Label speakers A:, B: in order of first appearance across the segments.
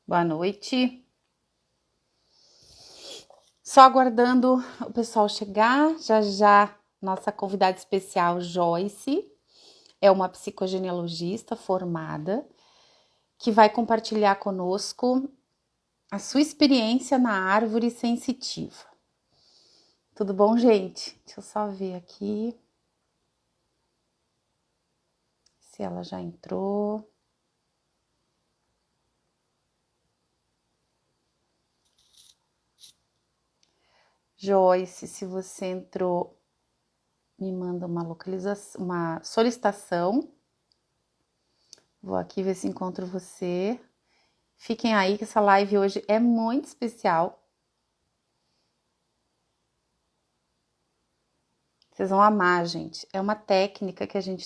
A: Boa noite. Só aguardando o pessoal chegar. Já já, nossa convidada especial, Joyce, é uma psicogenealogista formada que vai compartilhar conosco a sua experiência na árvore sensitiva. Tudo bom, gente? Deixa eu só ver aqui se ela já entrou. Joyce, se você entrou, me manda uma localização, uma solicitação. Vou aqui ver se encontro você. Fiquem aí que essa live hoje é muito especial. Vocês vão amar, gente. É uma técnica que a gente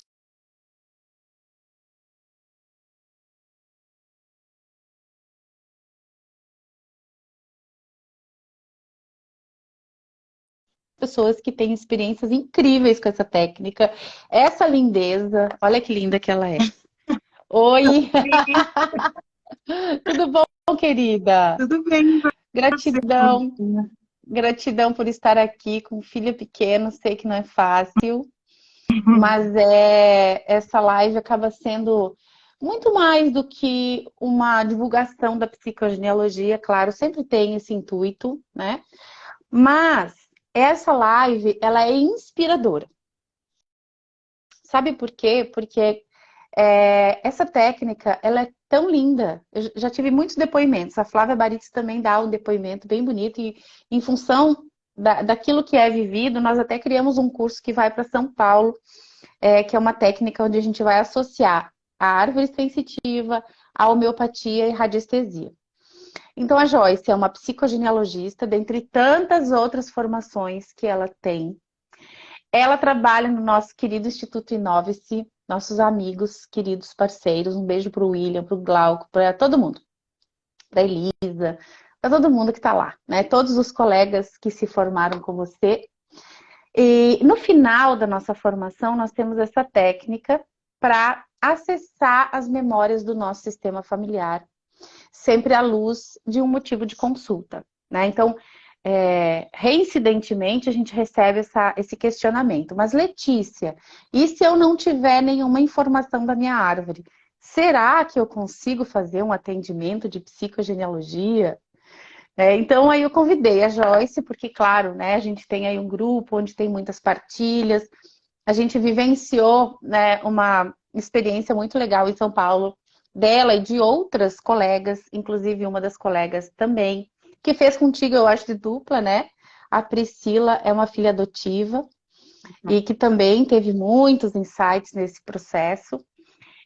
A: pessoas que têm experiências incríveis com essa técnica. Essa lindeza, olha que linda que ela é. Oi, tudo bom, querida?
B: Tudo bem, você?
A: Gratidão, gratidão por estar aqui com filho pequeno. Sei que não é fácil, mas essa live acaba sendo muito mais do que uma divulgação da psicogenealogia, claro, sempre tem esse intuito, né? Mas essa live, ela é inspiradora. Sabe por quê? Porque essa técnica, ela é tão linda. Eu já tive muitos depoimentos. A Flávia Baritz também dá um depoimento bem bonito e em função daquilo que é vivido, nós até criamos um curso que vai para São Paulo, que é uma técnica onde a gente vai associar a árvore sensitiva, a homeopatia e radiestesia. Então, a Joyce é uma psicogenealogista, dentre tantas outras formações que ela tem. Ela trabalha no nosso querido Instituto Inove-se, nossos amigos, queridos parceiros. Um beijo para o William, para o Glauco, para todo mundo, para Elisa, para todo mundo que está lá, né? Todos os colegas que se formaram com você. E no final da nossa formação, nós temos essa técnica para acessar as memórias do nosso sistema familiar, sempre à luz de um motivo de consulta, né? Então, reincidentemente, a gente recebe esse questionamento. Mas, Letícia, e se eu não tiver nenhuma informação da minha árvore? Será que eu consigo fazer um atendimento de psicogenealogia? Então, aí eu convidei a Joyce, porque, claro, né, a gente tem aí um grupo onde tem muitas partilhas. A gente vivenciou, né, uma experiência muito legal em São Paulo, dela e de outras colegas, inclusive uma das colegas também, que fez contigo, eu acho, de dupla, né? A Priscila é uma filha adotiva e que também teve muitos insights nesse processo.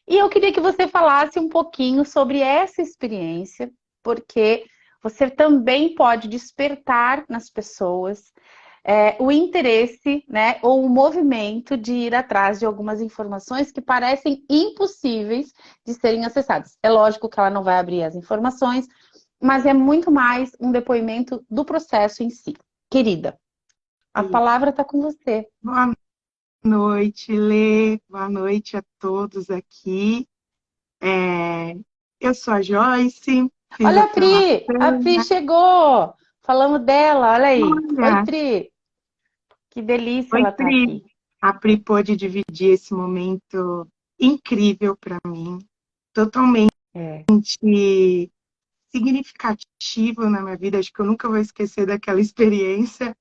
A: E eu queria que você falasse um pouquinho sobre essa experiência, porque você também pode despertar nas pessoas o interesse, né, ou o movimento de ir atrás de algumas informações que parecem impossíveis de serem acessadas. É lógico que ela não vai abrir as informações, mas é muito mais um depoimento do processo em si. Querida, a palavra está com você.
B: Boa noite, Lê. Boa noite a todos aqui. Eu sou a Joyce, fiz
A: Olha
B: a
A: a Pri
B: formação.
A: chegou! Falamos dela, olha aí. Oi,
B: Olha,
A: Pri, que delícia
B: oi,
A: ela tá
B: Pri.
A: aqui.
B: A Pri pôde dividir esse momento incrível para mim, totalmente
A: É.
B: significativo na minha vida. Acho que eu nunca vou esquecer daquela experiência,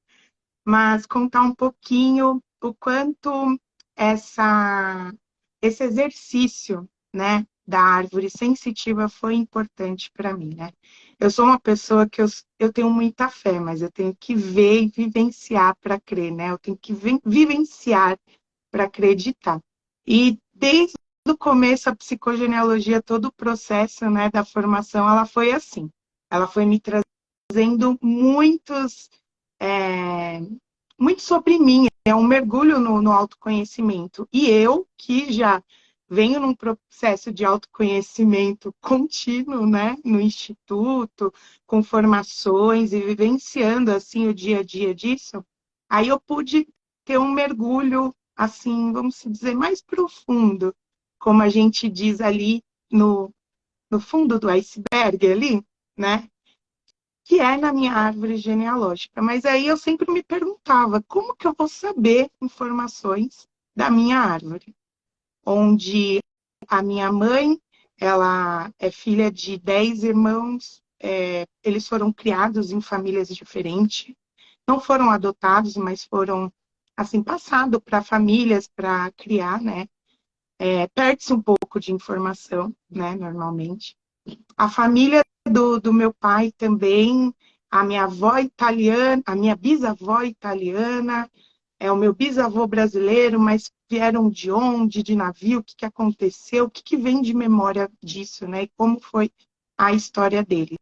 B: mas contar um pouquinho o quanto essa, esse exercício, né, da árvore sensitiva foi importante para mim, né? Eu sou uma pessoa que eu tenho muita fé, mas eu tenho que ver e vivenciar para crer, né? Eu tenho que vivenciar para acreditar. E desde o começo, a psicogenealogia, todo o processo, né, da formação, ela foi assim. Ela foi me trazendo é, muito sobre mim, é um mergulho no autoconhecimento. E eu, que já venho num processo de autoconhecimento contínuo, né, no instituto, com formações e vivenciando, assim, o dia a dia disso, aí eu pude ter um mergulho, assim, vamos dizer, mais profundo, como a gente diz ali no no fundo do iceberg ali, né? Que é na minha árvore genealógica. Mas aí eu sempre me perguntava, como que eu vou saber informações da minha árvore? Onde a minha mãe, ela é filha de 10 irmãos, eles foram criados em famílias diferentes, não foram adotados, mas foram, assim, passados para famílias para criar, né? Perde-se um pouco de informação, né, normalmente. A família do meu pai também, a minha avó italiana, a minha bisavó italiana, o meu bisavô brasileiro, mas vieram de onde, de navio, o que, que aconteceu, o que, que vem de memória disso, né? E como foi a história deles.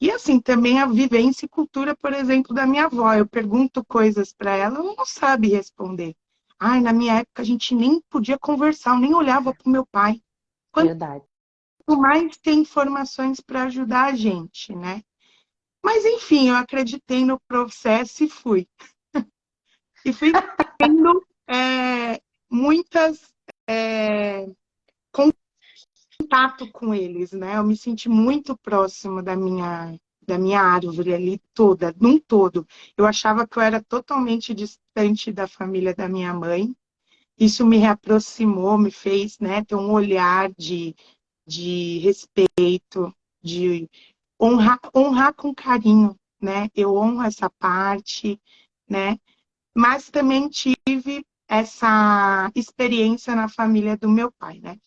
B: E assim, também a vivência e cultura, por exemplo, da minha avó. Eu pergunto coisas para ela, ela não sabe responder. Ai, na minha época a gente nem podia conversar, eu nem olhava para o meu pai. Quanto
A: Verdade.
B: mais tem informações para ajudar a gente, né? Mas enfim, eu acreditei no processo e fui. E fui tendo muitas contato com eles, né? Eu me senti muito próximo da minha árvore ali toda, num todo. Eu achava que eu era totalmente distante da família da minha mãe. Isso me reaproximou, me fez, né, ter um olhar de respeito, de honrar com carinho, né? Eu honro essa parte, né? Mas também tive essa experiência na família do meu pai, né?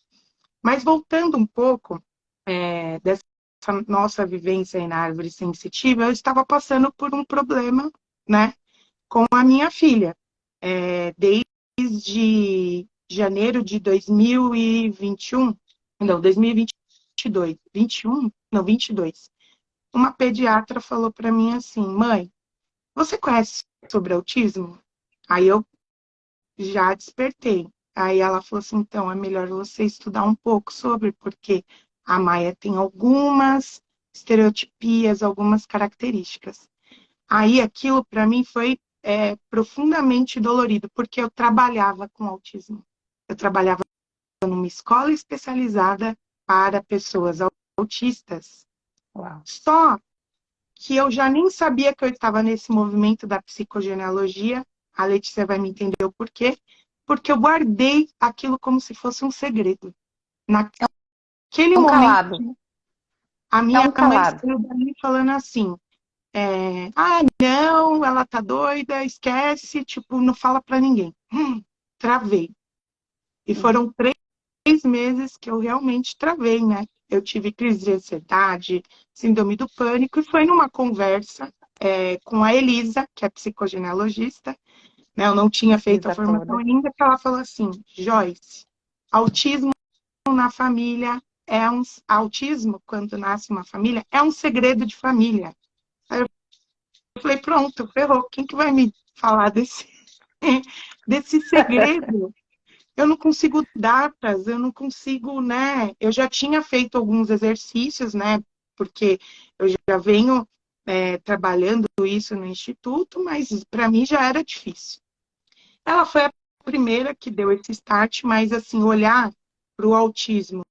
B: Mas voltando um pouco dessa nossa vivência aí na árvore sensitiva, eu estava passando por um problema, né, com a minha filha. Desde janeiro de 2021, não, 2022, 21, não, 22, uma pediatra falou para mim assim, mãe, você conhece sobre autismo? Aí eu já despertei. Aí ela falou assim, então é melhor você estudar um pouco sobre, porque a Maia tem algumas estereotipias, algumas características. Aí aquilo para mim foi profundamente dolorido, porque eu trabalhava com autismo. Eu trabalhava numa escola especializada para pessoas autistas.
A: Uau.
B: Só que eu já nem sabia que eu estava nesse movimento da psicogenealogia. A Letícia vai me entender o porquê. Porque eu guardei aquilo como se fosse um segredo. Naquele
A: É um
B: momento,
A: calado.
B: a
A: É
B: minha
A: um
B: mãe
A: calado.
B: saiu dali falando assim, não, ela tá doida, esquece, tipo, não fala pra ninguém. Travei. E
A: Uhum.
B: foram 3 meses que eu realmente travei, né? Eu tive crise de ansiedade, síndrome do pânico, e foi numa conversa com a Elisa, que é psicogenealogista, né? Eu não tinha feito a
A: Precisa
B: formação
A: toda.
B: ainda, que ela falou assim, Joyce, autismo na família autismo, quando nasce uma família, é um segredo de família. Aí eu falei, pronto, ferrou. Quem que vai me falar desse segredo? Eu não consigo datas, eu não consigo, né? Eu já tinha feito alguns exercícios, né? Porque eu já venho trabalhando isso no instituto, mas para mim já era difícil. Ela foi a primeira que deu esse start, mas assim, olhar para o autismo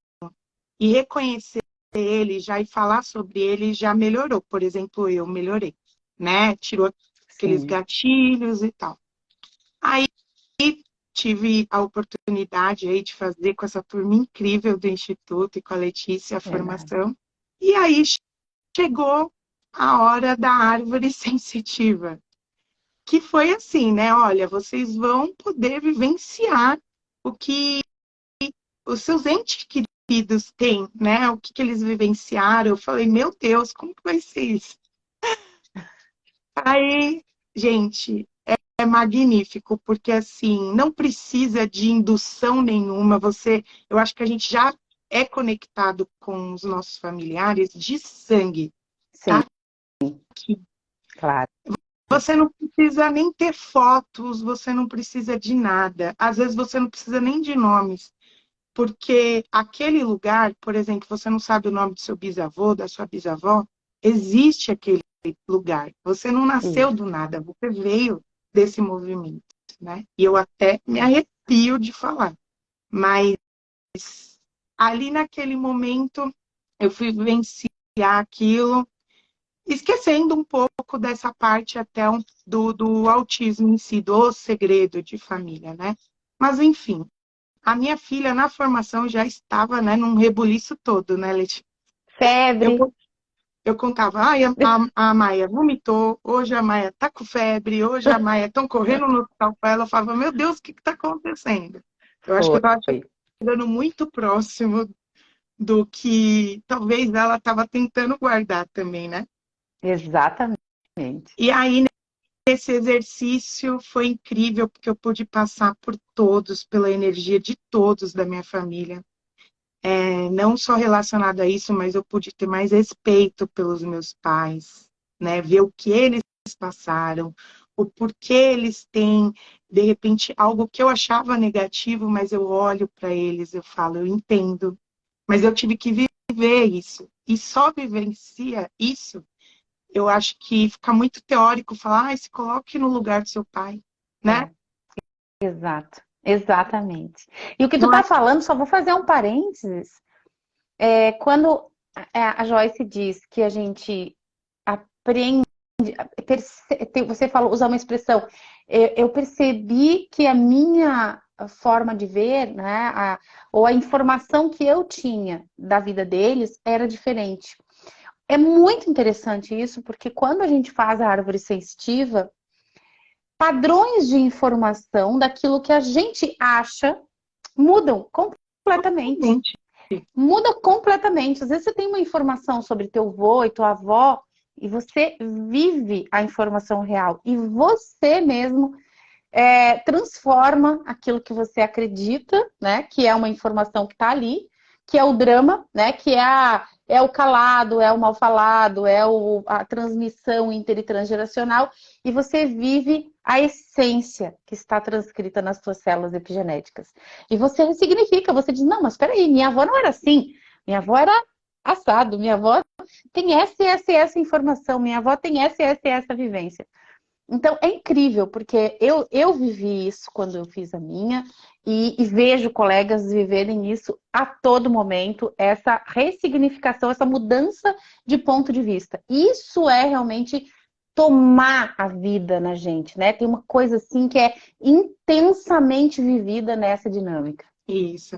B: e reconhecer ele já e falar sobre ele já melhorou. Por exemplo, eu melhorei, né? Tirou aqueles
A: Sim,
B: gatilhos e tal. Aí tive a oportunidade aí de fazer com essa turma incrível do Instituto e com a Letícia a
A: verdade.
B: formação. E aí chegou a hora da árvore sensitiva, que foi assim, né? Olha, vocês vão poder vivenciar o que os seus entes queridos têm, né? O que, que eles vivenciaram. Eu falei, meu Deus, como que vai ser isso? Aí, gente, é magnífico, porque assim, não precisa de indução nenhuma. Eu acho que a gente já é conectado com os nossos familiares de sangue,
A: Sim,
B: tá? Que
A: claro.
B: você não precisa nem ter fotos, você não precisa de nada. Às vezes você não precisa nem de nomes. Porque aquele lugar, por exemplo, você não sabe o nome do seu bisavô, da sua bisavó, existe aquele lugar. Você não nasceu
A: Isso.
B: do nada, você veio desse movimento, né? E eu até me arrepio de falar. Mas ali naquele momento eu fui vivenciar aquilo, esquecendo um pouco dessa parte até do autismo em si, do segredo de família, né? Mas, enfim, a minha filha na formação já estava, né, num rebuliço todo, né, Letícia? Eu,
A: Febre.
B: eu contava, ai, a Maia vomitou, hoje a Maia tá com febre, hoje a Maia estão correndo no hospital com ela. Eu falava, meu Deus, o que está acontecendo? Eu acho que eu estava
A: Foi.
B: chegando muito próximo do que talvez ela estava tentando guardar também, né?
A: Exatamente.
B: E aí, esse exercício foi incrível, porque eu pude passar por todos, pela energia de todos da minha família. Não só relacionado a isso, mas eu pude ter mais respeito pelos meus pais, né? Ver o que eles passaram, o porquê eles têm, de repente, algo que eu achava negativo, mas eu olho para eles, eu falo, eu entendo, mas eu tive que viver isso. E só vivencia isso, eu acho que fica muito teórico falar, se coloque no lugar do seu pai, né?
A: É, exato. Exatamente. E o que tu
B: Não
A: tá
B: é
A: falando, só vou fazer um parênteses, quando a Joyce diz que a gente aprende, você falou, usar uma expressão, eu percebi que a minha forma de ver, né, ou a informação que eu tinha da vida deles era diferente. É muito interessante isso, porque quando a gente faz a árvore sensitiva, padrões de informação daquilo que a gente acha mudam completamente.
B: totalmente.
A: Muda completamente. Às vezes você tem uma informação sobre teu avô e tua avó e você vive a informação real. E você mesmo transforma aquilo que você acredita, né? Que é uma informação que está ali, que é o drama, né? Que é o calado, é o mal falado, a transmissão inter e transgeracional, e você vive a essência que está transcrita nas suas células epigenéticas. E você ressignifica, você diz, não, mas espera aí, minha avó não era assim, minha avó era assado, minha avó tem essa informação, minha avó tem essa vivência. Então, é incrível, porque eu vivi isso quando eu fiz a minha e vejo colegas viverem isso a todo momento, essa ressignificação, essa mudança de ponto de vista. Isso é realmente tomar a vida na gente, né? Tem uma coisa assim que é intensamente vivida nessa dinâmica.
B: Isso.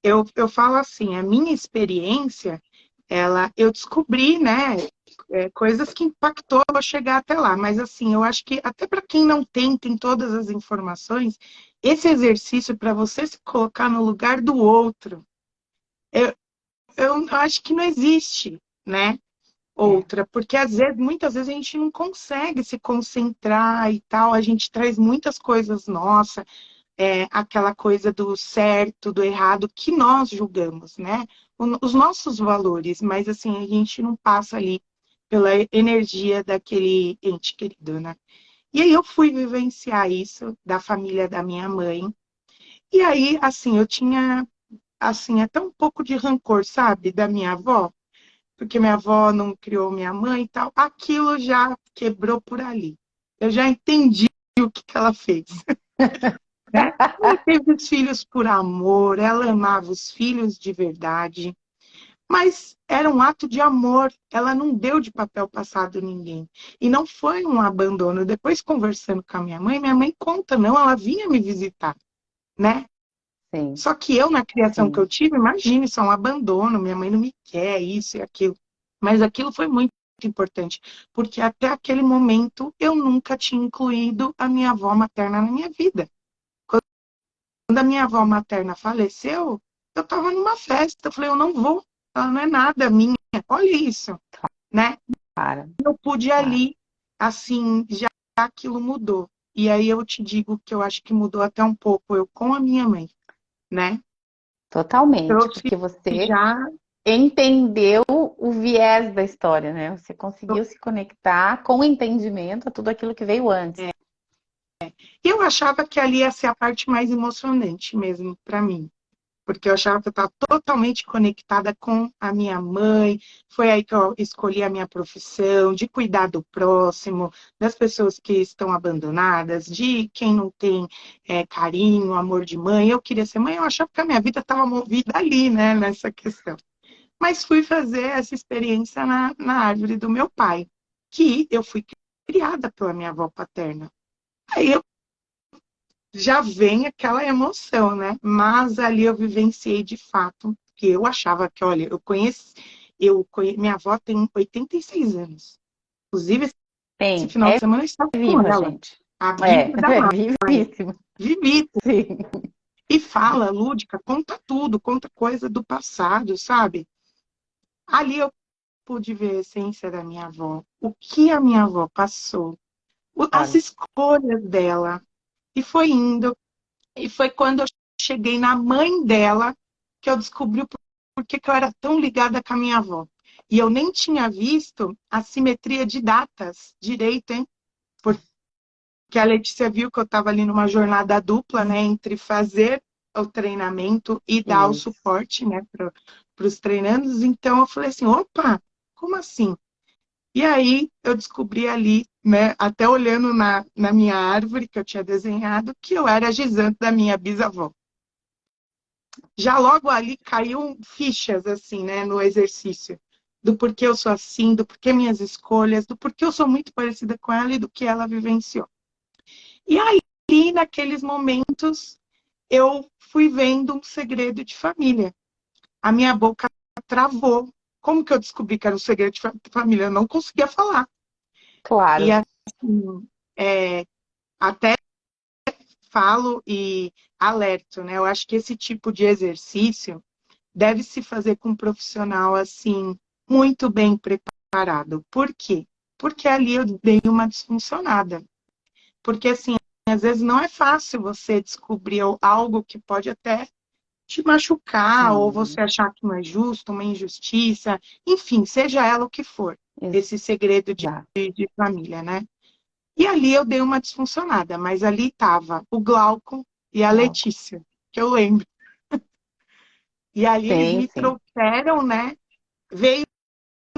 B: Eu falo assim, a minha experiência, eu descobri, né, coisas que impactou eu chegar até lá. Mas assim, eu acho que até para quem não tem todas as informações, esse exercício para você se colocar no lugar do outro, eu, eu acho que não existe, né?
A: É,
B: Outra, porque às vezes, muitas vezes a gente não consegue se concentrar e tal, a gente traz muitas coisas nossas, aquela coisa do certo, do errado, que nós julgamos, né? Os nossos valores, mas assim, a gente não passa ali pela energia daquele ente querido, né? E aí eu fui vivenciar isso da família da minha mãe. E aí, assim, eu tinha, assim, até um pouco de rancor, sabe, da minha avó, porque minha avó não criou minha mãe e tal. Aquilo já quebrou por ali. Eu já entendi o que ela fez, né? Ela teve os filhos por amor, ela amava os filhos de verdade, mas era um ato de amor, ela não deu de papel passado a ninguém. E não foi um abandono. Depois, conversando com a minha mãe conta, não, ela vinha me visitar, né?
A: sim,
B: Só que eu, na criação que eu
A: sim.
B: tive, imagine, isso é um abandono, minha mãe não me quer, isso e aquilo. Mas aquilo foi muito importante, porque até aquele momento eu nunca tinha incluído a minha avó materna na minha vida. Quando a minha avó materna faleceu, eu estava numa festa. Eu falei, eu não vou, ela não é nada minha. Olha isso, né?
A: Para,
B: Eu pude
A: para.
B: ali, assim, já aquilo mudou. E aí eu te digo que eu acho que mudou até um pouco eu com a minha mãe, né?
A: Totalmente,
B: Trouxe
A: porque você
B: já.
A: entendeu o viés da história, né? Você conseguiu se conectar com o entendimento a tudo aquilo que veio antes.
B: Eu achava que ali ia ser a parte mais emocionante mesmo para mim, porque eu achava que eu estava totalmente conectada com a minha mãe. Foi aí que eu escolhi a minha profissão, de cuidar do próximo, das pessoas que estão abandonadas, de quem não tem carinho, amor de mãe. Eu queria ser mãe, eu achava que a minha vida estava movida ali, né, nessa questão. mas fui fazer essa experiência na árvore do meu pai, que eu fui criada pela minha avó paterna. Aí eu já vem aquela emoção, né? Mas ali eu vivenciei de fato, que eu achava que, olha, minha avó tem 86 anos. Inclusive, esse
A: Tem,
B: final de
A: é
B: semana eu estava com
A: viva,
B: ela,
A: gente.
B: a
A: É,
B: Bíblia da
A: é
B: Mãe,
A: vivíssimo.
B: Vivi,
A: Sim.
B: e fala, lúdica, conta tudo, conta coisa do passado, sabe? Ali eu pude ver a essência da minha avó, o que a minha avó passou, as
A: Claro.
B: escolhas dela, e foi indo. E foi quando eu cheguei na mãe dela que eu descobri por que eu era tão ligada com a minha avó. E eu nem tinha visto a simetria de datas direito, hein? Porque a Letícia viu que eu estava ali numa jornada dupla, né? Entre fazer o treinamento e dar o
A: Isso.
B: suporte, né? Para os treinandos. Então eu falei assim, opa, como assim? E aí eu descobri ali, né, até olhando na minha árvore que eu tinha desenhado, que eu era a Gisante da minha bisavó. Já logo ali caiu fichas, assim, né, no exercício, do porquê eu sou assim, do porquê minhas escolhas, do porquê eu sou muito parecida com ela e do que ela vivenciou. E aí, naqueles momentos, eu fui vendo um segredo de família. A minha boca travou. Como que eu descobri que era um segredo de família? Eu não conseguia falar. E
A: Claro.
B: assim, até falo e alerto, né? Eu acho que esse tipo de exercício deve se fazer com um profissional assim muito bem preparado. Por quê? Porque ali eu dei uma disfuncionada. Porque assim, às vezes não é fácil você descobrir algo que pode até te machucar ou
A: Sim.
B: você achar que não é justo, uma injustiça, enfim, seja ela o que for, esse segredo
A: Exato.
B: de família, né? E ali eu dei uma disfuncionada, mas ali estava o Glauco e a
A: Glauco.
B: Letícia, que eu lembro. E ali eles
A: Sim,
B: me
A: sim.
B: trouxeram, né? Veio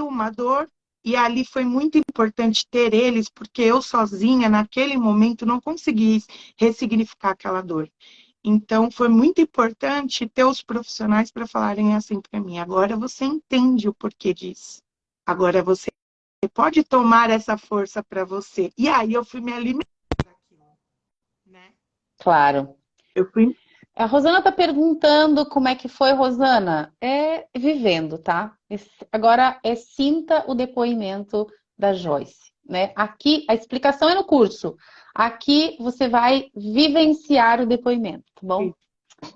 B: uma dor, e ali foi muito importante ter eles, porque eu sozinha, naquele momento, não consegui ressignificar aquela dor. Então, foi muito importante ter os profissionais para falarem assim para mim: agora você entende o porquê disso. Agora você pode tomar essa força para você. E aí eu fui me alimentando daquilo, né?
A: Claro.
B: Eu fui.
A: A Rosana está perguntando como é que foi, Rosana. É vivendo, tá? Agora é sinta o depoimento da Joyce, né? Aqui a explicação é no curso. Aqui você vai vivenciar o depoimento, tá bom,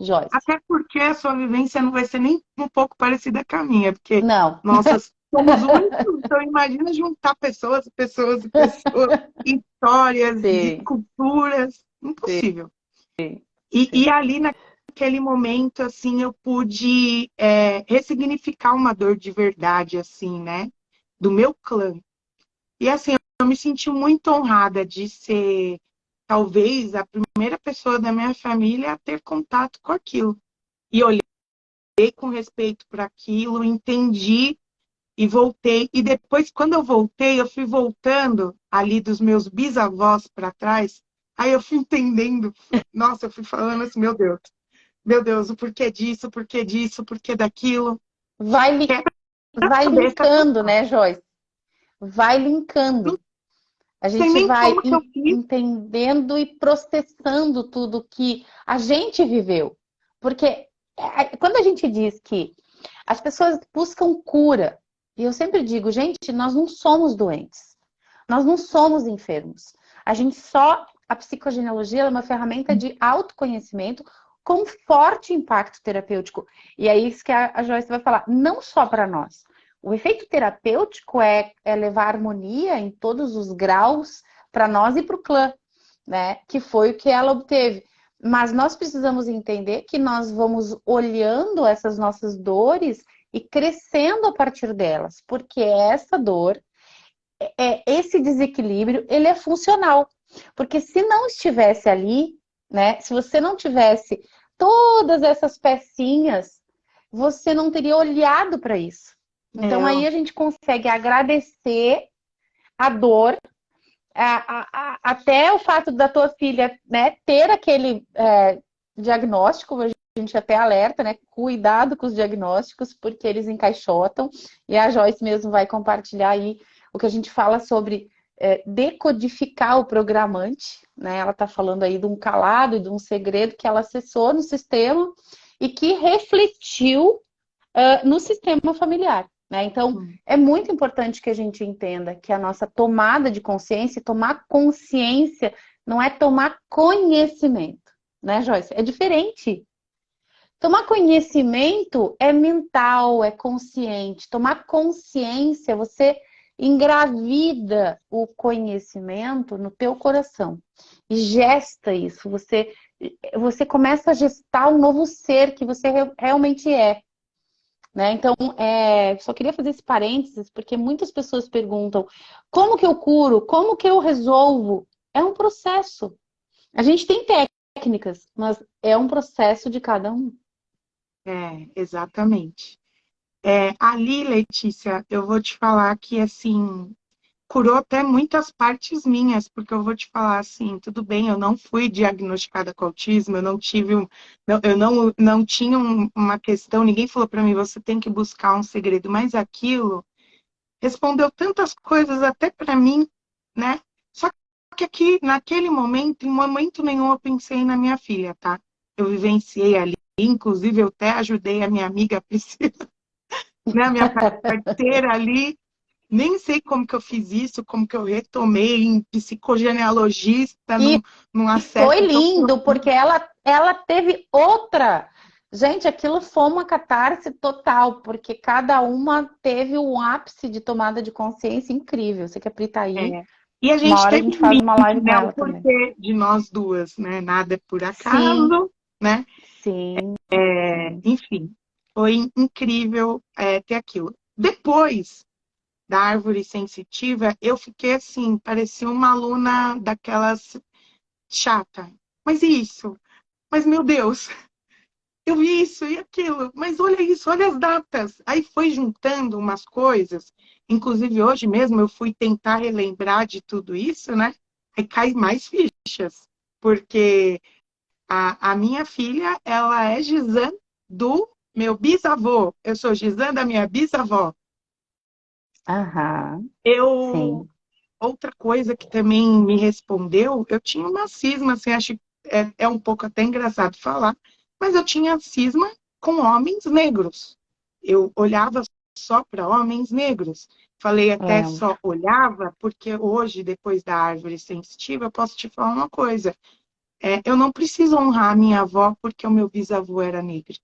A: Joyce?
B: Até porque a sua vivência não vai ser nem um pouco parecida com a minha, porque
A: Não.
B: nós somos únicos, então imagina juntar pessoas, pessoas e pessoas, histórias e
A: Sim,
B: culturas, impossível. E
A: sim.
B: ali naquele momento, assim, eu pude ressignificar uma dor de verdade, assim, né, do meu clã. E assim, eu me senti muito honrada de ser, talvez, a primeira pessoa da minha família a ter contato com aquilo. E olhei com respeito para aquilo, entendi e voltei. E depois, quando eu voltei, eu fui voltando ali dos meus bisavós para trás. Aí eu fui entendendo. Nossa, eu fui falando assim, meu Deus, o porquê disso, o porquê disso, o porquê daquilo.
A: Vai, vai
B: Quebra-cabeça
A: linkando,
B: total.
A: né, Joyce? Vai
B: Não
A: linkando. A
B: sei
A: gente
B: nem
A: vai
B: como que eu fiz.
A: entendendo e processando tudo que a gente viveu. Porque quando a gente diz que as pessoas buscam cura, e eu sempre digo, gente, nós não somos doentes, nós não somos enfermos. A gente só. A psicogenealogia é uma ferramenta de autoconhecimento com forte impacto terapêutico. E é isso que a Joyce vai falar, não só para nós. O efeito terapêutico é levar harmonia em todos os graus para nós e para o clã, né? Que foi o que ela obteve. Mas nós precisamos entender que nós vamos olhando essas nossas dores e crescendo a partir delas, porque essa dor, esse desequilíbrio, ele é funcional. Porque se não estivesse ali, né? Se você não tivesse todas essas pecinhas, você não teria olhado para isso. Então
B: É,
A: aí a gente consegue agradecer a dor, até o fato da tua filha, né, ter aquele diagnóstico, gente até alerta, né? Cuidado com os diagnósticos, porque eles encaixotam. E a Joyce mesmo vai compartilhar aí o que a gente fala sobre decodificar o programante, né? Ela está falando aí de um calado, de um segredo que ela acessou no sistema e que refletiu no sistema familiar. Né? Então, é muito importante que a gente entenda que a nossa tomada de consciência, tomar consciência, não é tomar conhecimento, né, Joyce? É diferente. Tomar conhecimento é mental, é consciente. Tomar consciência, você engravida o conhecimento no teu coração e gesta isso. Você começa a gestar um novo ser que você realmente é. Né? Então, só queria fazer esse parênteses, porque muitas pessoas perguntam como que eu curo, como que eu resolvo? É um processo. A gente tem técnicas, mas é um processo de cada um.
B: Exatamente. Ali, Letícia, eu vou te falar que, assim, curou até muitas partes minhas, porque eu vou te falar assim, tudo bem, eu não fui diagnosticada com autismo, eu não tive eu não tinha uma questão, ninguém falou para mim, você tem que buscar um segredo, mas aquilo respondeu tantas coisas até para mim, né? Só que aqui, naquele momento, em momento nenhum eu pensei na minha filha, tá? Eu vivenciei ali, inclusive eu até ajudei a minha amiga Priscila, né, a minha parceira ali. Nem sei como que eu fiz isso, como que eu retomei em psicogenealogista,
A: E
B: num
A: foi
B: acesso tão
A: lindo,
B: profundo.
A: porque ela teve outra. Gente, aquilo foi uma catarse total, porque cada uma teve um ápice de tomada de consciência incrível. Você que a Pri tá aí,
B: E a
A: uma
B: gente
A: hora a
B: teve
A: gente
B: um
A: faz uma
B: link,
A: live com
B: né? O
A: ela também.
B: porquê de nós duas, né? Nada é por
A: Sim,
B: acaso, né?
A: sim, sim.
B: Enfim, foi incrível ter aquilo. Depois da árvore sensitiva, eu fiquei assim, parecia uma aluna daquelas chata. Mas e isso? Mas, meu Deus, eu vi isso e aquilo, mas olha isso, olha as datas. Aí foi juntando umas coisas, inclusive hoje mesmo eu fui tentar relembrar de tudo isso, né? Aí cai mais fichas, porque a minha filha, ela é Gisan do meu bisavô. Eu sou Gisan da minha bisavó.
A: Aham,
B: Eu,
A: sim.
B: outra coisa que também me respondeu, eu tinha uma cisma, assim, acho que é um pouco até engraçado falar, mas eu tinha cisma com homens negros. Eu olhava só para homens negros. Falei até
A: É,
B: só olhava, porque hoje, depois da árvore sensitiva, eu posso te falar uma coisa. Eu não preciso honrar a minha avó porque o meu bisavô era negro,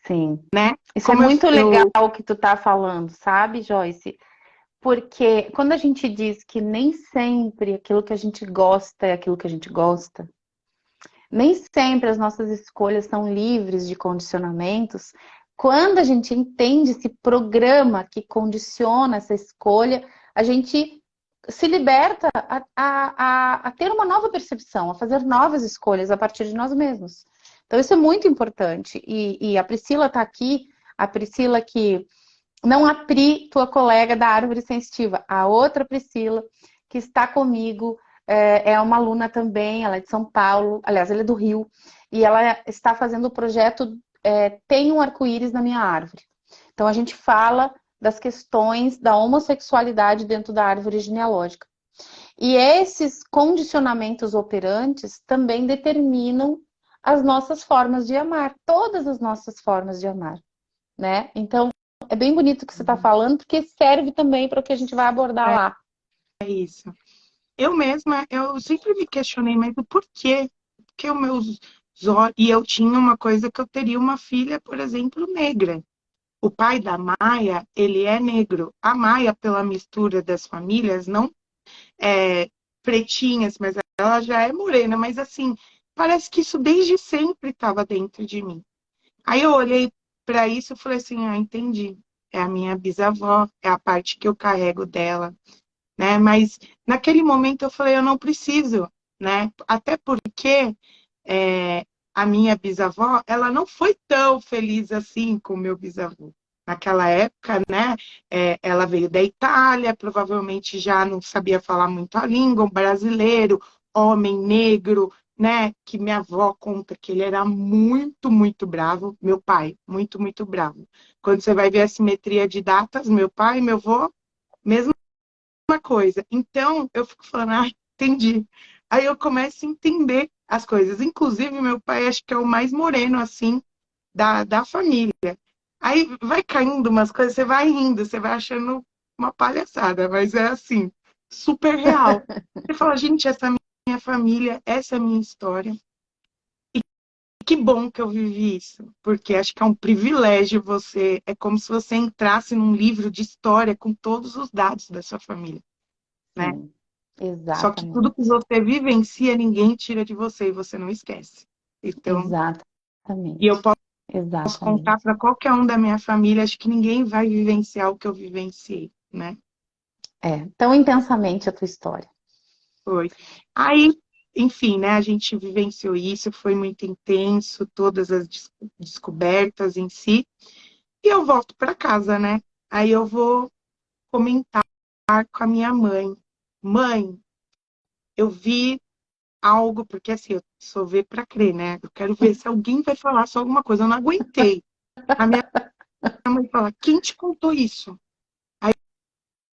A: sim.
B: né?
A: Isso é
B: Como
A: muito legal
B: eu
A: o que tu tá falando, sabe, Joyce? Porque quando a gente diz que nem sempre aquilo que a gente gosta é aquilo que a gente gosta, nem sempre as nossas escolhas são livres de condicionamentos. Quando a gente entende esse programa que condiciona essa escolha, a gente se liberta a ter uma nova percepção, a fazer novas escolhas a partir de nós mesmos. Então, isso é muito importante. E a Priscila está aqui, a Priscila que não a Pri, tua colega da árvore sensitiva, a outra Priscila, que está comigo, é uma aluna também, ela é de São Paulo, aliás, ela é do Rio, e ela está fazendo o projeto Tem um Arco-Íris na Minha Árvore. Então, a gente fala das questões da homossexualidade dentro da árvore genealógica. E esses condicionamentos operantes também determinam as nossas formas de amar, todas as nossas formas de amar, né? Então, é bem bonito o que você está falando, porque serve também para o que a gente vai abordar
B: é
A: lá.
B: isso. Eu mesma, eu sempre me questionei, mas o porquê? Porque os meus olhos... E eu tinha uma coisa que eu teria uma filha, por exemplo, negra. O pai da Maia, ele é negro. A Maia, pela mistura das famílias, não é pretinhas, mas ela já é morena. Mas assim, parece que isso desde sempre estava dentro de mim. Aí eu olhei para isso e falei assim, entendi. É a minha bisavó, é a parte que eu carrego dela, né? Mas naquele momento eu falei, eu não preciso, né? Até porque é, a minha bisavó, ela não foi tão feliz assim com o meu bisavô. Naquela época, né? Ela veio da Itália, provavelmente já não sabia falar muito a língua, um brasileiro, homem negro, né, que minha avó conta que ele era muito, muito bravo. Meu pai, muito, muito bravo. Quando você vai ver a simetria de datas, meu pai e meu avô, mesma coisa. Então, eu fico falando, ah, entendi. Aí eu começo a entender as coisas. Inclusive, meu pai acho que é o mais moreno, assim, da família. Aí vai caindo umas coisas, você vai rindo, você vai achando uma palhaçada, mas é assim, super real. Você fala, gente, essa é a minha família, essa é a minha história. Que bom que eu vivi isso, porque acho que é um privilégio você, é como se você entrasse num livro de história com todos os dados da sua família, né?
A: Sim,
B: Só que tudo que
A: exatamente.
B: você vivencia, ninguém tira de você e você não esquece. Então, e eu
A: Exatamente.
B: posso contar
A: Exatamente.
B: para qualquer um da minha família, acho que ninguém vai vivenciar o que eu vivenciei, né?
A: É, tão intensamente a tua história.
B: Foi. Aí, enfim, né, a gente vivenciou isso, foi muito intenso, todas as descobertas em si, e eu volto para casa, né? Aí eu vou comentar com a minha mãe. Mãe, eu vi algo, porque assim, eu sou ver para crer, né? Eu quero ver se alguém vai falar só alguma coisa. Eu não aguentei. A minha mãe fala, quem te contou isso? Aí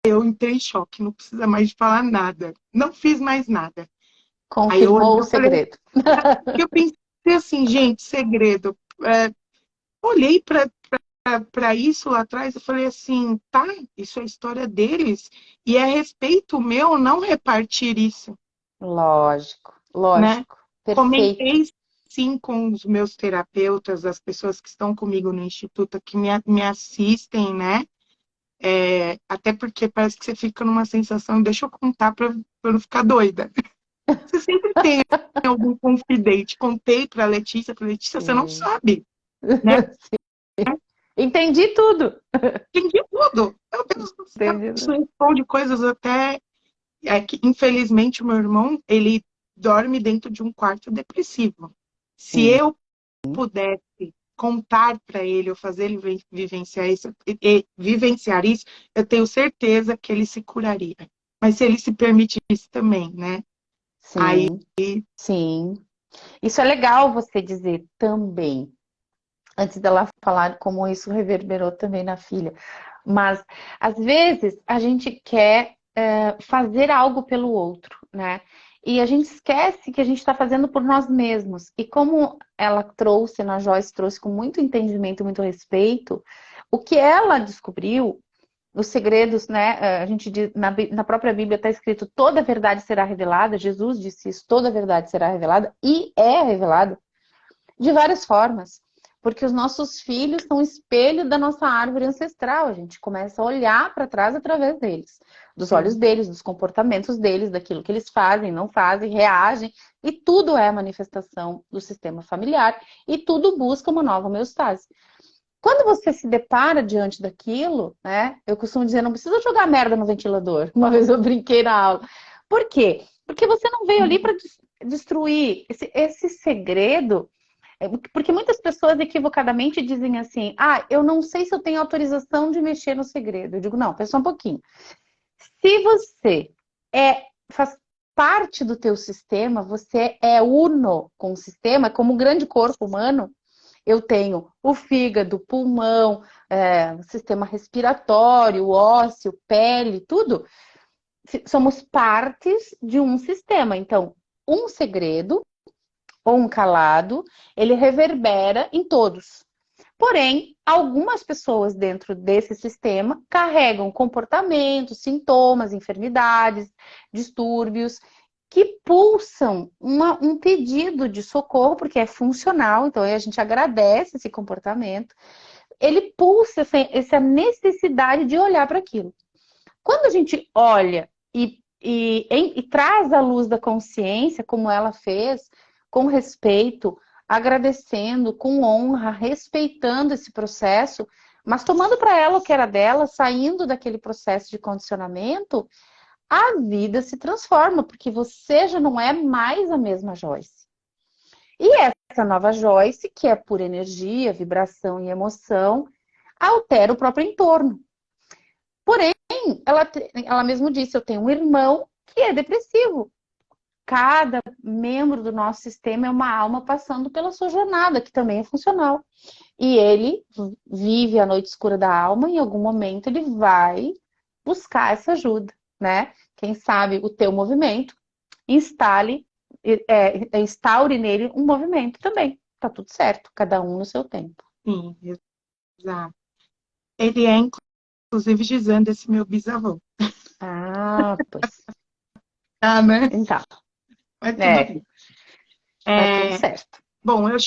B: eu entrei em choque, não precisa mais de falar nada. Não fiz mais nada. Aí eu olhei,
A: Confirmou o
B: eu falei,
A: segredo.
B: que eu pensei assim, gente, segredo. Olhei para isso lá atrás, eu falei assim, tá, isso é a história deles, e é respeito meu não repartir isso,
A: Lógico,
B: né?
A: lógico. Perfeito.
B: Comentei sim com os meus terapeutas, as pessoas que estão comigo no instituto, que me assistem, né? Até porque parece que você fica numa sensação, deixa eu contar para eu não ficar doida. Você sempre tem algum confidente. Contei para Letícia, você não
A: Sim.
B: sabe, né?
A: Entendi tudo.
B: Entendi tudo. Meu Deus do céu.
A: Entendi
B: Isso
A: tudo.
B: responde coisas até. Que, infelizmente, o meu irmão, ele dorme dentro de um quarto depressivo. Se
A: Hum.
B: eu pudesse contar para ele ou fazer ele vivenciar isso, vivenciar isso, eu tenho certeza que ele se curaria. Mas se ele se permitisse também, né? Aí,
A: Sim, sim. Isso é legal você dizer também, antes dela falar como isso reverberou também na filha. Mas, às vezes, a gente quer fazer algo pelo outro, né? E a gente esquece que a gente está fazendo por nós mesmos. E como ela trouxe, na Joyce trouxe com muito entendimento, muito respeito, o que ela descobriu, os segredos, né? A gente diz, na própria Bíblia está escrito: toda a verdade será revelada. Jesus disse isso: toda a verdade será revelada, e é revelada de várias formas. Porque os nossos filhos são espelho da nossa árvore ancestral. A gente começa a olhar para trás através deles, dos olhos
B: sim,
A: deles, dos comportamentos deles, daquilo que eles fazem, não fazem, reagem. E tudo é manifestação do sistema familiar. E tudo busca uma nova homeostase. Quando você se depara diante daquilo, né? Eu costumo dizer, não precisa jogar merda no ventilador. Uma vez eu brinquei na aula. Por quê? Porque você não veio ali para destruir esse segredo. Porque muitas pessoas equivocadamente dizem assim: ah, eu não sei se eu tenho autorização de mexer no segredo. Eu digo, não, pensa um pouquinho. Se você faz parte do teu sistema, você é uno com o sistema, como um grande corpo humano. Eu tenho o fígado, o pulmão, o sistema respiratório, o ósseo, pele, tudo. Somos partes de um sistema. Então, um segredo ou um calado, ele reverbera em todos. Porém, algumas pessoas dentro desse sistema carregam comportamentos, sintomas, enfermidades, distúrbios que pulsam um pedido de socorro, porque é funcional, então a gente agradece esse comportamento. Ele pulsa essa necessidade de olhar para aquilo. Quando a gente olha e traz a luz da consciência, como ela fez, com respeito, agradecendo, com honra, respeitando esse processo, mas tomando para ela o que era dela, saindo daquele processo de condicionamento, a vida se transforma, porque você já não é mais a mesma Joyce. E essa nova Joyce, que é por energia, vibração e emoção, altera o próprio entorno. Porém, ela mesmo disse: eu tenho um irmão que é depressivo. cada membro do nosso sistema é uma alma passando pela sua jornada, que também é funcional. E ele vive a noite escura da alma, e em algum momento ele vai buscar essa ajuda, né? Quem sabe o teu movimento instaure nele um movimento também. Tá tudo certo, cada um no seu tempo.
B: Sim, exato. Ele é, inclusive, dizendo esse meu bisavô.
A: Ah, pois.
B: Ah, né?
A: Então,
B: Mas tudo
A: é,
B: bem.
A: tá tudo
B: É,
A: certo.
B: bom, eu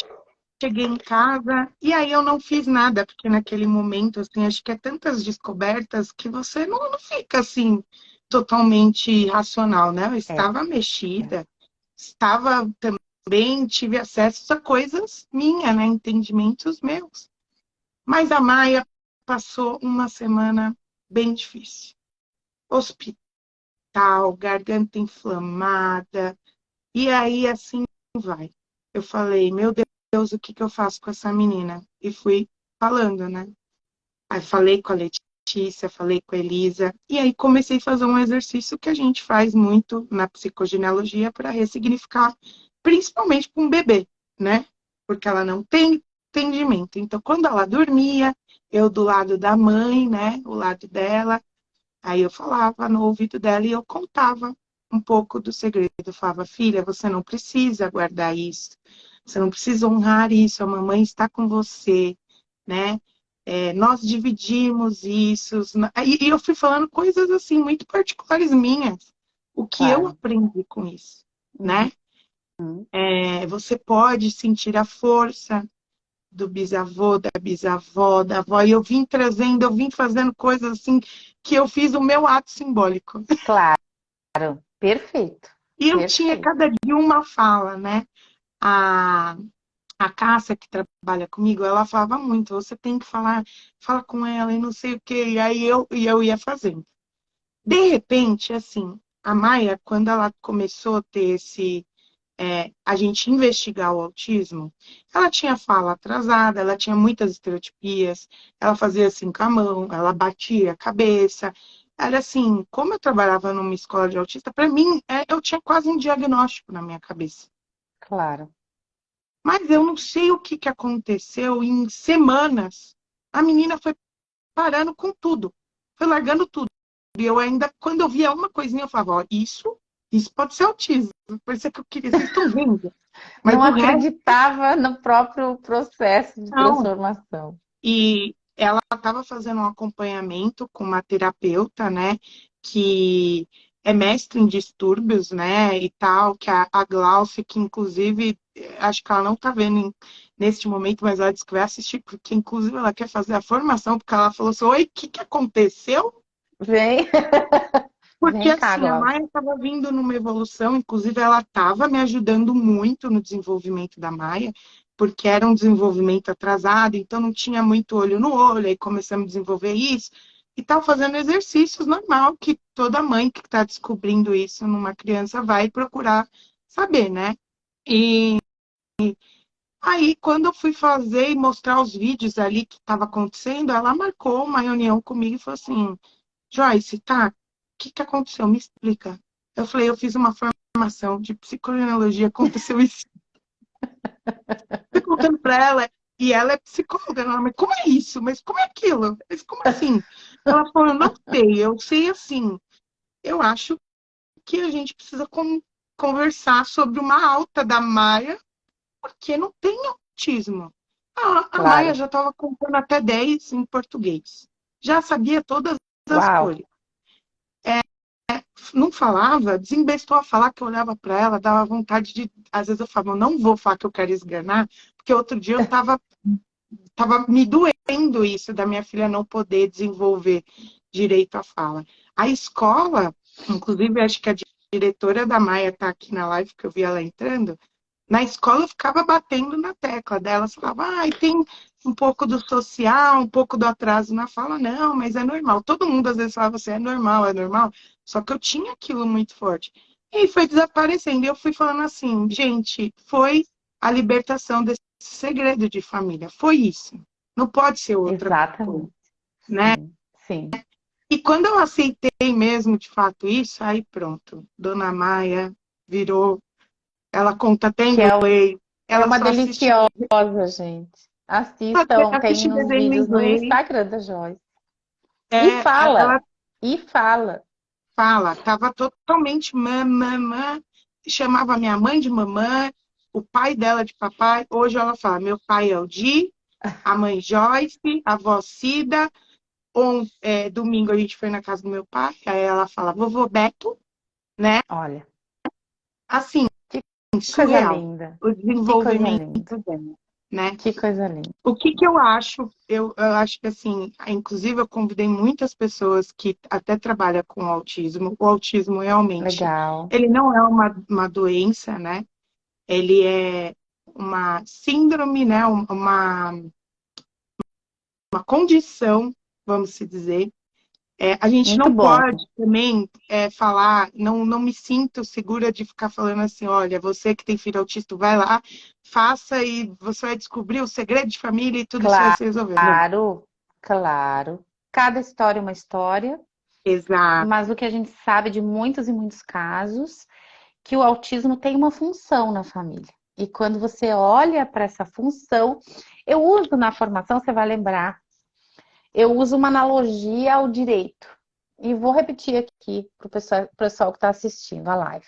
B: cheguei em casa e aí eu não fiz nada, porque naquele momento, assim, acho que é tantas descobertas que você não fica, assim, totalmente racional, né? Eu
A: É,
B: estava mexida, estava também, tive acesso a coisas minhas, né? Entendimentos meus. Mas a Maia passou uma semana bem difícil. Hospital, garganta inflamada, e aí assim vai. Eu falei, meu Deus, o que que eu faço com essa menina? E fui falando, né? Aí falei com a Letícia, falei com a Elisa, e aí comecei a fazer um exercício que a gente faz muito na psicogenealogia para ressignificar, principalmente para um bebê, né? Porque ela não tem entendimento. Então, quando ela dormia, eu do lado da mãe, né? O lado dela, aí eu falava no ouvido dela e eu contava um pouco do segredo. Eu falava, filha, você não precisa guardar isso, você não precisa honrar isso, a mamãe está com você, né? Nós dividimos isso. E eu fui falando coisas assim, muito particulares minhas, o que eu
A: claro.
B: aprendi com isso,
A: Uhum.
B: né? Você pode sentir a força do bisavô, da bisavó, da avó, e eu vim trazendo, eu vim fazendo coisas assim, que eu fiz o meu ato simbólico.
A: Claro, perfeito.
B: E eu tinha
A: Perfeito.
B: cada dia uma fala, né? A, a Cássia, que trabalha comigo, ela falava muito, você tem que falar, fala com ela e não sei o quê, e aí eu ia fazendo. De repente, assim, a Maia, quando ela começou a ter a gente investigar o autismo, ela tinha fala atrasada, ela tinha muitas estereotipias, ela fazia assim com a mão, ela batia a cabeça. Era assim, como eu trabalhava numa escola de autista, para mim, eu tinha quase um diagnóstico na minha cabeça.
A: Claro.
B: Mas eu não sei o que aconteceu em semanas. A menina foi parando com tudo, foi largando tudo. E eu ainda, quando eu via uma coisinha, eu falava, ó, isso pode ser autismo. Parecia que eu queria, vocês estão vendo? Mas
A: Não
B: o resto,
A: acreditava no próprio processo de
B: não.
A: transformação.
B: E ela estava fazendo um acompanhamento com uma terapeuta, né, que é mestre em distúrbios, né, e tal, que a Glaucia, que inclusive, acho que ela não está vendo neste momento, mas ela disse que vai assistir, porque inclusive ela quer fazer a formação, porque ela falou assim, oi, o que aconteceu?
A: Vem,
B: Porque
A: vem cá,
B: assim, a
A: Glaucia.
B: Maia estava vindo numa evolução, inclusive ela estava me ajudando muito no desenvolvimento da Maia, porque era um desenvolvimento atrasado, então não tinha muito olho no olho, aí começamos a desenvolver isso, e estava fazendo exercícios normal, que toda mãe que está descobrindo isso numa criança vai procurar saber, né? E aí, quando eu fui fazer e mostrar os vídeos ali que estava acontecendo, ela marcou uma reunião comigo e falou assim, Joyce, tá, o que aconteceu? Me explica. Eu falei, eu fiz uma formação de psicogenealogia, aconteceu isso. Fui contando pra ela, e ela é psicóloga. Ela, mas como é isso? Mas como é aquilo? Mas como assim? Ela falou, eu sei assim. Eu acho que a gente precisa conversar sobre uma alta da Maia, porque não tem autismo. A Maia
A: Claro.
B: já estava contando até 10 em português. Já sabia todas as
A: Uau.
B: cores. Não falava, desembestou a falar que eu olhava para ela, dava vontade de. Às vezes eu falava, eu não vou falar que eu quero esganar, porque outro dia eu tava me doendo isso da minha filha não poder desenvolver direito à fala. A escola, inclusive, acho que a diretora da Maia está aqui na live, que eu vi ela entrando. Na escola eu ficava batendo na tecla dela, falava, tem um pouco do social, um pouco do atraso na fala, não, mas é normal. Todo mundo às vezes falava assim, é normal, é normal. Só que eu tinha aquilo muito forte. E aí foi desaparecendo. E eu fui falando assim, gente, foi a libertação desse segredo de família. Foi isso. Não pode ser outra coisa,
A: Exatamente.
B: né?
A: Sim, sim.
B: E quando eu aceitei mesmo, de fato, isso, aí pronto. Dona Maia virou, ela conta até em
A: Que
B: inglês,
A: é
B: ela
A: uma
B: só assiste,
A: deliciosa, gente. Assistam, tem
B: assiste
A: os
B: desenho em
A: vídeos no
B: inglês.
A: Instagram da Joyce. E
B: É,
A: fala,
B: ela
A: e fala.
B: fala, tava totalmente mamã, chamava minha mãe de mamãe, o pai dela de papai. Hoje ela fala, meu pai é o Di, a mãe Joyce, a avó Cida. Domingo a gente foi na casa do meu pai, aí ela fala, vovô Beto, né?
A: Olha,
B: Assim,
A: que coisa
B: surreal
A: linda.
B: o
A: Que coisa
B: desenvolvimento
A: linda.
B: dela, né?
A: Que coisa linda.
B: O que que eu acho? Eu acho que, assim, inclusive eu convidei muitas pessoas que até trabalham com autismo. O autismo realmente,
A: Legal.
B: ele não é uma doença, né? Ele é uma síndrome, né? Uma condição, vamos se dizer. A gente
A: Muito
B: não
A: bom.
B: pode também falar, não me sinto segura de ficar falando assim, olha, você que tem filho autista, vai lá, faça e você vai descobrir o segredo de família e tudo isso vai se resolver. Não.
A: Claro, claro. Cada história é uma história,
B: Exato.
A: mas o que a gente sabe de muitos e muitos casos, que o autismo tem uma função na família. E quando você olha para essa função, eu uso na formação, você vai lembrar, eu uso uma analogia ao direito. E vou repetir aqui para o pessoal que está assistindo a live.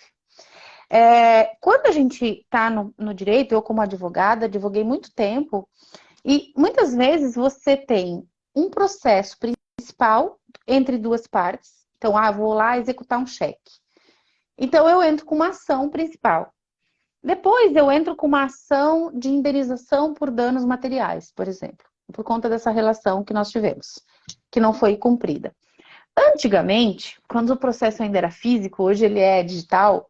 A: Quando a gente está no direito, eu como advogada, advoguei muito tempo, e muitas vezes você tem um processo principal entre duas partes. Então, vou lá executar um cheque. Então, eu entro com uma ação principal. Depois, eu entro com uma ação de indenização por danos materiais, por exemplo, por conta dessa relação que nós tivemos, que não foi cumprida. Antigamente, quando o processo ainda era físico, hoje ele é digital,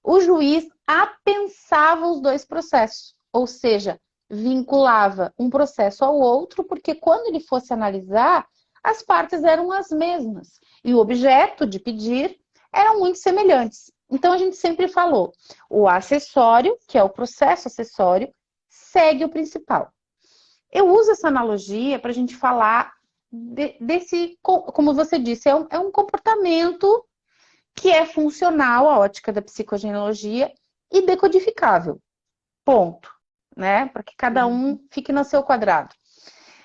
A: o juiz apensava os dois processos, ou seja, vinculava um processo ao outro, porque quando ele fosse analisar, as partes eram as mesmas e o objeto de pedir eram muito semelhantes. Então a gente sempre falou, o acessório, que é o processo acessório, segue o principal. Eu uso essa analogia para a gente falar desse, como você disse, é um comportamento que é funcional à ótica da psicogenealogia e decodificável. Ponto. Né? Para que cada um fique no seu quadrado.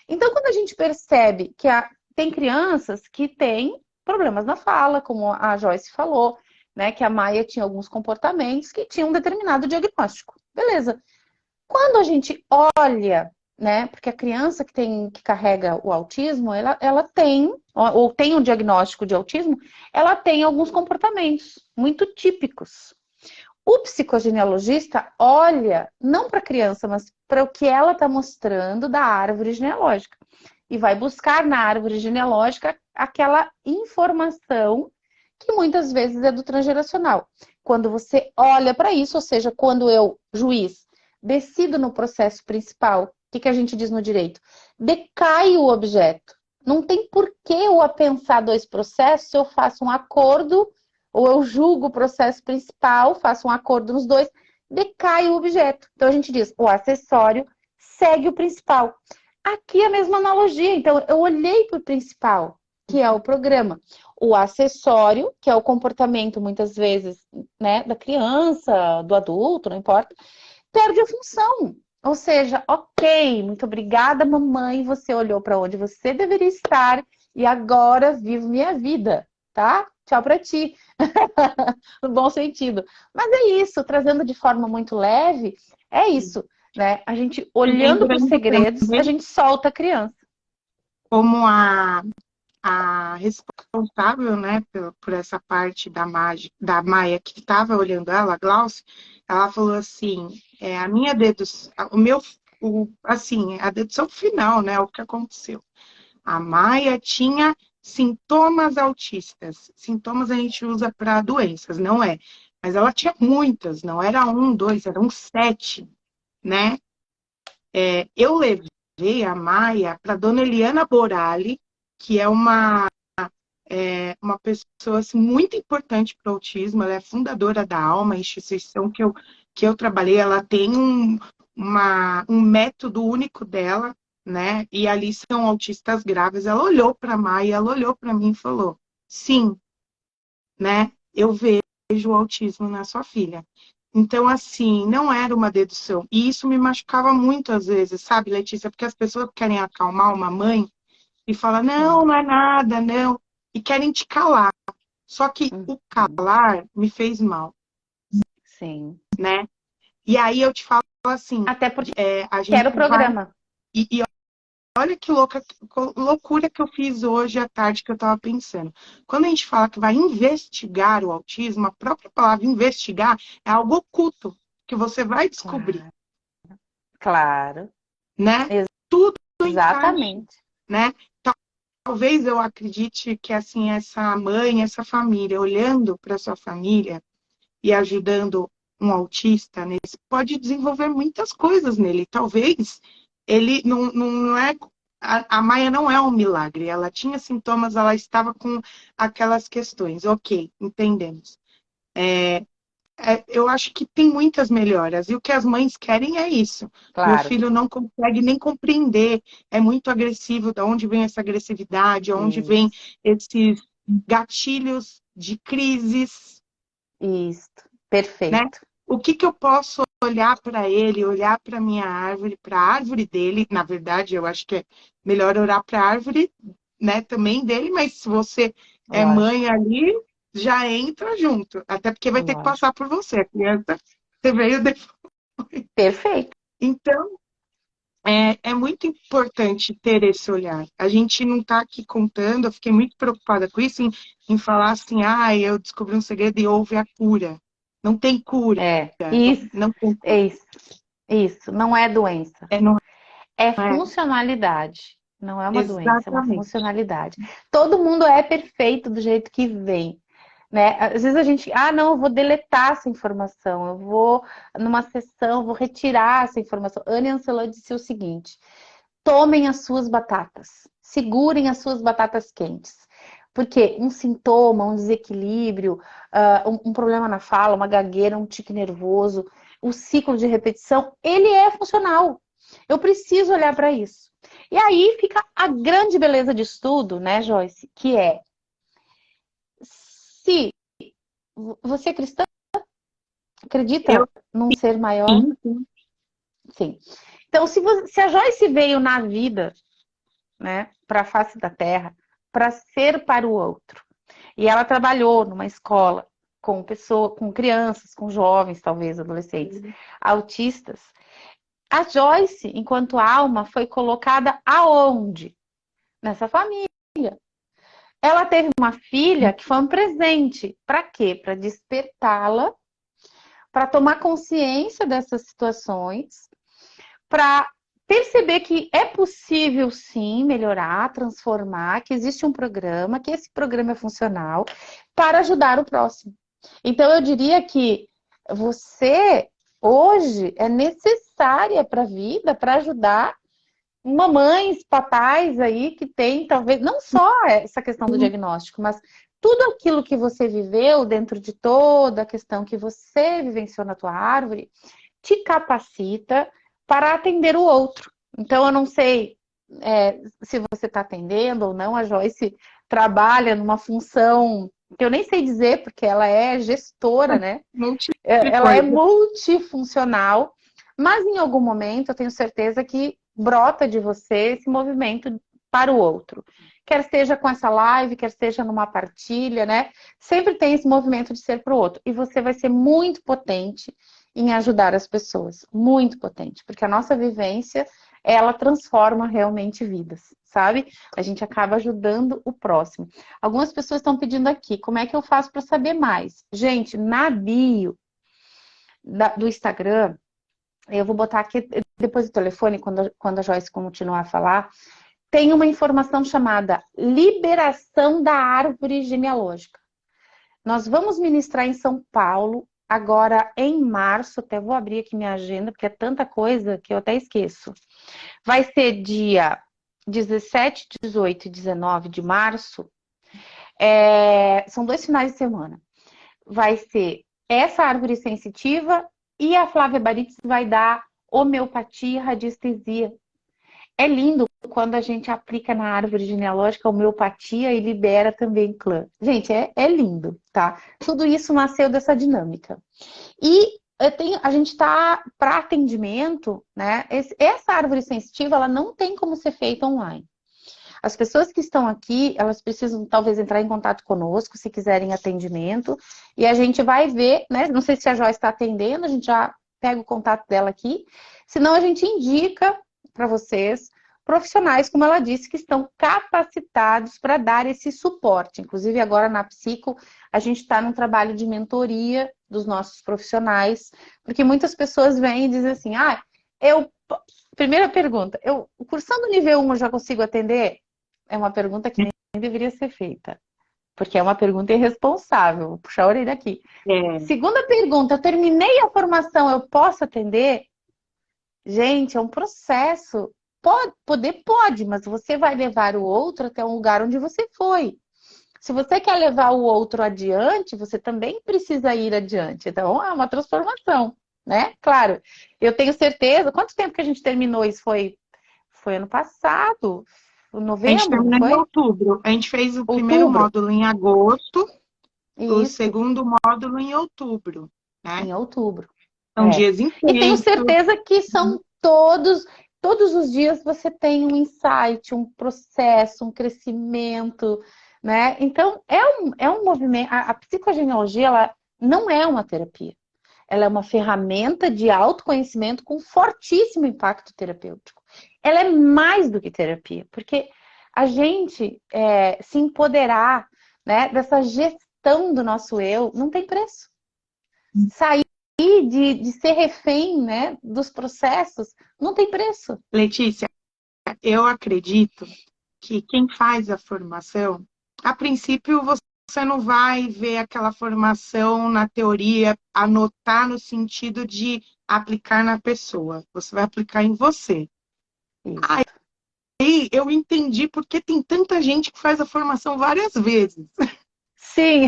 A: Então, quando a gente percebe que tem crianças que têm problemas na fala, como a Joyce falou, né? Que a Maia tinha alguns comportamentos que tinham um determinado diagnóstico. Beleza. Quando a gente olha, né? Porque a criança que carrega o autismo, ela tem, ou tem um diagnóstico de autismo, ela tem alguns comportamentos muito típicos. O psicogenealogista olha não para a criança, mas para o que ela está mostrando da árvore genealógica. E vai buscar na árvore genealógica aquela informação que muitas vezes é do transgeracional. Quando você olha para isso, ou seja, quando eu, juiz, decido no processo principal, o que a gente diz no direito? Decai o objeto. Não tem por que eu apensar dois processos se eu faço um acordo ou eu julgo o processo principal, faço um acordo nos dois, decai o objeto. Então a gente diz, o acessório segue o principal. Aqui é a mesma analogia. Então eu olhei para o principal, que é o programa. O acessório, que é o comportamento, muitas vezes, né, da criança, do adulto, não importa, perde a função. Ou seja, ok, muito obrigada, mamãe, você olhou para onde você deveria estar e agora vivo minha vida, tá? Tchau para ti. No bom sentido. Mas é isso, trazendo de forma muito leve, é isso, né? A gente
B: E
A: olhando para os
B: lembrando
A: segredos, a
B: também
A: gente solta a criança.
B: como a responsável, né, por essa parte da Maia que estava olhando ela, a Glaucia, ela falou assim, a minha dedução, assim, a dedução final, né, o que aconteceu. A Maia tinha sintomas autistas. Sintomas a gente usa para doenças, não é? Mas ela tinha muitas, não era um, dois, eram 7, né? Eu levei a Maia para dona Eliana Borali, que é uma pessoa assim, muito importante para o autismo, ela é fundadora da Alma, a instituição que eu trabalhei, ela tem um método único dela, né? E ali são autistas graves. Ela olhou para a Maia, ela olhou para mim e falou: sim, né? Eu vejo o autismo na sua filha. Então, assim, não era uma dedução. E isso me machucava muito às vezes, sabe, Letícia? Porque as pessoas querem acalmar uma mãe e falam, não,
A: Sim.
B: não é nada, não. E querem te calar. Só que o
A: Uhum.
B: calar me fez mal,
A: Sim.
B: né? E aí eu te falo assim,
A: Até porque
B: a
A: quero
B: gente
A: o
B: vai.
A: programa.
B: E olha que loucura que eu fiz hoje à tarde que eu estava pensando. Quando a gente fala que vai investigar o autismo, a própria palavra investigar é algo oculto, que você vai descobrir,
A: Claro, claro.
B: né? Tudo encaixa,
A: Exatamente.
B: né? Talvez eu acredite que assim essa mãe, essa família, olhando para sua família e ajudando um autista nesse, pode desenvolver muitas coisas nele. Talvez ele não é. A Maia não é um milagre. Ela tinha sintomas, ela estava com aquelas questões. Ok, entendemos. Eu acho que tem muitas melhoras. E o que as mães querem é isso. Meu
A: Claro.
B: filho não consegue nem compreender. É muito agressivo. De onde vem essa agressividade? De onde vem
A: Isso.
B: esses gatilhos de crises,
A: Isso.
B: né?
A: Perfeito.
B: O que eu posso olhar para ele, olhar para minha árvore, para a árvore dele? Na verdade, eu acho que é melhor olhar para a árvore, né, também dele, mas se você é mãe
A: Lógico.
B: ali, já entra junto, até porque vai ter que passar
A: Lógico.
B: por você, a criança, você veio depois.
A: Perfeito.
B: Então, é muito importante ter esse olhar. A gente não está aqui contando, eu fiquei muito preocupada com isso, em falar assim, eu descobri um segredo e houve a cura. Não tem cura,
A: É. Isso.
B: não tem cura.
A: É isso. Isso. Não é doença.
B: Não
A: É
B: é?
A: funcionalidade. Não é uma doença, é uma
B: Exatamente.
A: funcionalidade. Todo mundo é perfeito do jeito que vem. Né? Às vezes a gente, não, eu vou deletar essa informação, eu vou numa sessão, vou retirar essa informação. Anne Ancelot disse o seguinte: tomem as suas batatas, segurem as suas batatas quentes. Porque um sintoma, um desequilíbrio, um problema na fala, uma gagueira, um tique nervoso, o ciclo de repetição, ele é funcional. Eu preciso olhar para isso. E aí fica a grande beleza de estudo, né, Joyce? Que é, se você é cristã,
B: Eu
A: acredita num ser maior?
B: sim, sim.
A: Sim. Então, se a Joyce veio na vida, né, para a face da Terra, para ser para o outro, e ela trabalhou numa escola com pessoas, com crianças, com jovens, talvez adolescentes, autistas, a Joyce, enquanto alma, foi colocada aonde? Nessa família. Ela teve uma filha que foi um presente. Para quê? Para despertá-la, para tomar consciência dessas situações, para perceber que é possível sim melhorar, transformar, que existe um programa, que esse programa é funcional para ajudar o próximo. Então eu diria que você hoje é necessária para a vida, para ajudar mamães, papais aí que tem talvez não só essa questão do diagnóstico, mas tudo aquilo que você viveu dentro de toda a questão que você vivenciou na tua árvore te capacita para atender o outro. Então, eu não sei se você está atendendo ou não, a Joyce trabalha numa função que eu nem sei dizer, porque ela é gestora, né?
B: Não tive
A: Ela é
B: coisa.
A: multifuncional, mas em algum momento eu tenho certeza que brota de você esse movimento para o outro. Quer seja com essa live, quer seja numa partilha, né? Sempre tem esse movimento de ser para o outro. E você vai ser muito potente em ajudar as pessoas. Muito potente. Porque a nossa vivência, ela transforma realmente vidas, sabe? A gente acaba ajudando o próximo. Algumas pessoas estão pedindo aqui, como é que eu faço para saber mais? Gente, na bio do Instagram, eu vou botar aqui depois do telefone, quando a Joyce continuar a falar, tem uma informação chamada Liberação da Árvore Genealógica. Nós vamos ministrar em São Paulo, agora em março, até vou abrir aqui minha agenda, porque é tanta coisa que eu até esqueço. Vai ser dia 17, 18 e 19 de março. São 2 finais de semana. Vai ser essa árvore sensitiva e a Flávia Baritz vai dar homeopatia e radiestesia. é lindo quando a gente aplica na árvore genealógica a homeopatia e libera também clã. Gente, é lindo, tá? Tudo isso nasceu dessa dinâmica. E a gente está para atendimento, né? Essa árvore sensitiva, ela não tem como ser feita online. As pessoas que estão aqui, elas precisam talvez entrar em contato conosco, se quiserem atendimento, e a gente vai ver, né? Não sei se a Joyce está atendendo, a gente já pega o contato dela aqui. Senão a gente indica para vocês profissionais, como ela disse, que estão capacitados para dar esse suporte. Inclusive, agora na Psico, a gente está num trabalho de mentoria dos nossos profissionais, porque muitas pessoas vêm e dizem assim, primeira pergunta, cursando nível 1 eu já consigo atender? É uma pergunta que nem deveria ser feita, porque é uma pergunta irresponsável. Vou puxar a orelha aqui. Segunda pergunta, eu terminei a formação, eu posso atender? Gente, é um processo. Pode, mas você vai levar o outro até um lugar onde você foi. Se você quer levar o outro adiante, você também precisa ir adiante. Então, é uma transformação, né? Claro, eu tenho certeza. Quanto tempo que a gente terminou isso? Foi ano passado,
B: A gente
A: novembro, não
B: terminou em
A: foi?
B: outubro. A gente fez o primeiro
A: Outubro.
B: módulo em agosto, o
A: Isso,
B: segundo módulo em outubro, né?
A: em outubro.
B: São
A: É.
B: dias
A: E tenho
B: intensos.
A: certeza que são todos os dias você tem um insight, um processo, um crescimento, né? Então, é um movimento. A psicogenealogia, ela não é uma terapia. Ela é uma ferramenta de autoconhecimento com fortíssimo impacto terapêutico. Ela é mais do que terapia, porque a gente se empoderar, né, dessa gestão do nosso eu não tem preço. Sair de ser refém, né, dos processos não tem preço.
B: Letícia, eu acredito que quem faz a formação, a princípio você não vai ver aquela formação na teoria, anotar no sentido de aplicar na pessoa. Você vai aplicar em você.
A: Isso.
B: Aí eu entendi porque tem tanta gente que faz a formação várias vezes.
A: Sim,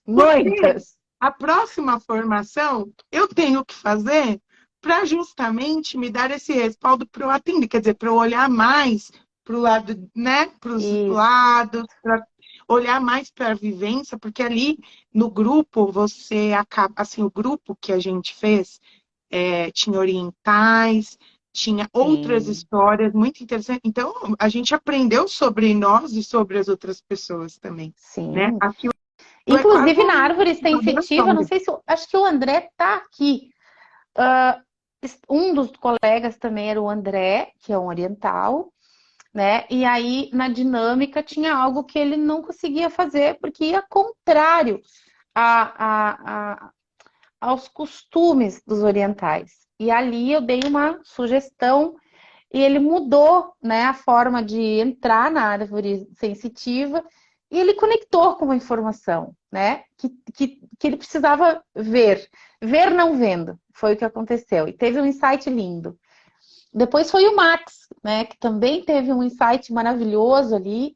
B: Porque
A: muitas.
B: a próxima formação eu tenho que fazer para justamente me dar esse respaldo para eu atender, quer dizer, para eu olhar mais para o lado, né, para os
A: Isso.
B: lados, para olhar mais para a vivência, porque ali no grupo você acaba, assim, o grupo que a gente fez tinha orientais, tinha outras
A: Sim,
B: histórias muito interessantes. Então, a gente aprendeu sobre nós e sobre as outras pessoas também, né?
A: sim.
B: Aquilo é quase
A: Inclusive na
B: um
A: árvore sensitiva, não
B: laboratório.
A: sei se. Acho que o André está aqui. Um dos colegas também era o André, que é um oriental, né? E aí, na dinâmica, tinha algo que ele não conseguia fazer, porque ia contrário a, a, aos costumes dos orientais. E ali eu dei uma sugestão e ele mudou, né, a forma de entrar na árvore sensitiva e ele conectou com a informação, né, que ele precisava ver. Ver não vendo, foi o que aconteceu. E teve um insight lindo. Depois foi o Max, né, que também teve um insight maravilhoso ali,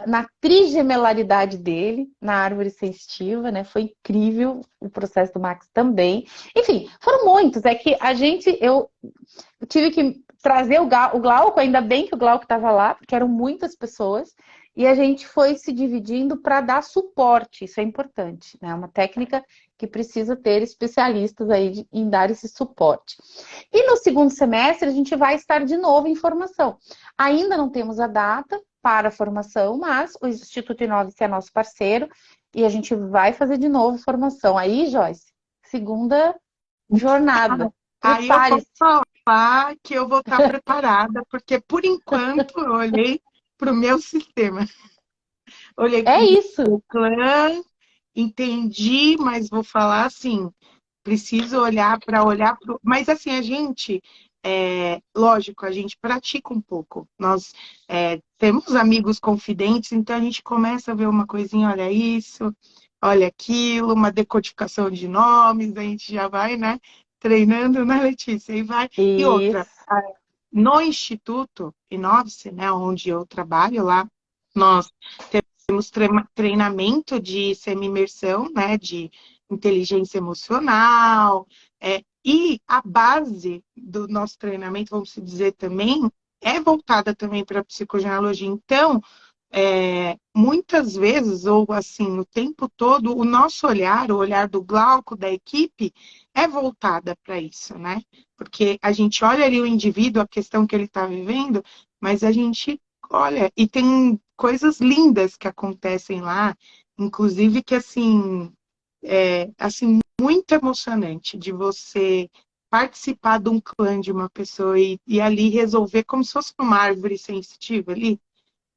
A: na trigemelaridade dele, na árvore sensitiva, né? Foi incrível o processo do Max também. Enfim, foram muitos. É que eu tive que trazer o Glauco, ainda bem que o Glauco estava lá, porque eram muitas pessoas, e a gente foi se dividindo para dar suporte, isso é importante, né? É uma técnica que precisa ter especialistas aí em dar esse suporte. E no segundo semestre a gente vai estar de novo em formação. Ainda não temos a data para a formação, mas o Instituto Inove-se é nosso parceiro e a gente vai fazer de novo formação. Aí, Joyce, segunda jornada.
B: Aí eu posso
A: Prepare-se.
B: falar que eu vou estar preparada, porque por enquanto eu olhei para o meu sistema. Olhei para
A: É
B: o
A: isso.
B: meu clã, entendi, mas vou falar assim, preciso olhar para. Mas assim, a gente, lógico, a gente pratica um pouco. Nós temos amigos confidentes, então a gente começa a ver uma coisinha, olha isso, olha aquilo, uma decodificação de nomes, a gente já vai, né, treinando, né, Letícia? E vai. E outra,
A: Isso.
B: no Instituto Inovice, né, onde eu trabalho lá, nós temos treinamento de semi-imersão, né, de inteligência emocional, E a base do nosso treinamento, vamos dizer também, é voltada também para a psicogenealogia. Então, muitas vezes, ou assim, o tempo todo, o nosso olhar, o olhar do Glauco, da equipe, é voltada para isso, né? Porque a gente olha ali o indivíduo, a questão que ele está vivendo, mas a gente olha, e tem coisas lindas que acontecem lá, inclusive que, assim, muito emocionante de você participar de um clã de uma pessoa e ali resolver como se fosse uma árvore sensitiva ali,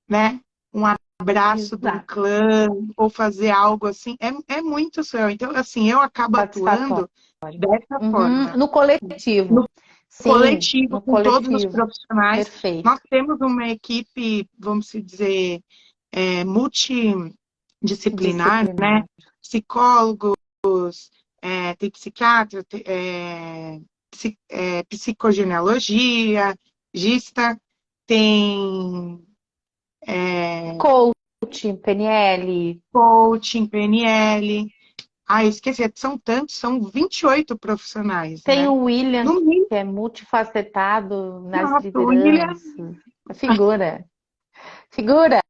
B: né? Um abraço de um
A: Exato.
B: clã, ou fazer algo assim, é muito seu. Então, assim, eu acabo
A: Satisfatório.
B: atuando dessa
A: Uhum.
B: forma.
A: No coletivo.
B: No
A: Sim,
B: coletivo,
A: no
B: com todos os
A: coletivo.
B: profissionais, nós
A: Perfeito.
B: temos uma equipe, vamos dizer, multidisciplinar, né?
A: Disciplinar.
B: Psicólogos, tem psiquiatra, psicogenealogia, gista, tem
A: Coaching, PNL.
B: coaching, PNL. Ah, eu esqueci, são tantos, são 28 profissionais,
A: Tem
B: né?
A: o William,
B: No mínimo,
A: que é multifacetado nas
B: nossa, o William,
A: lideranças. A figura. Figura.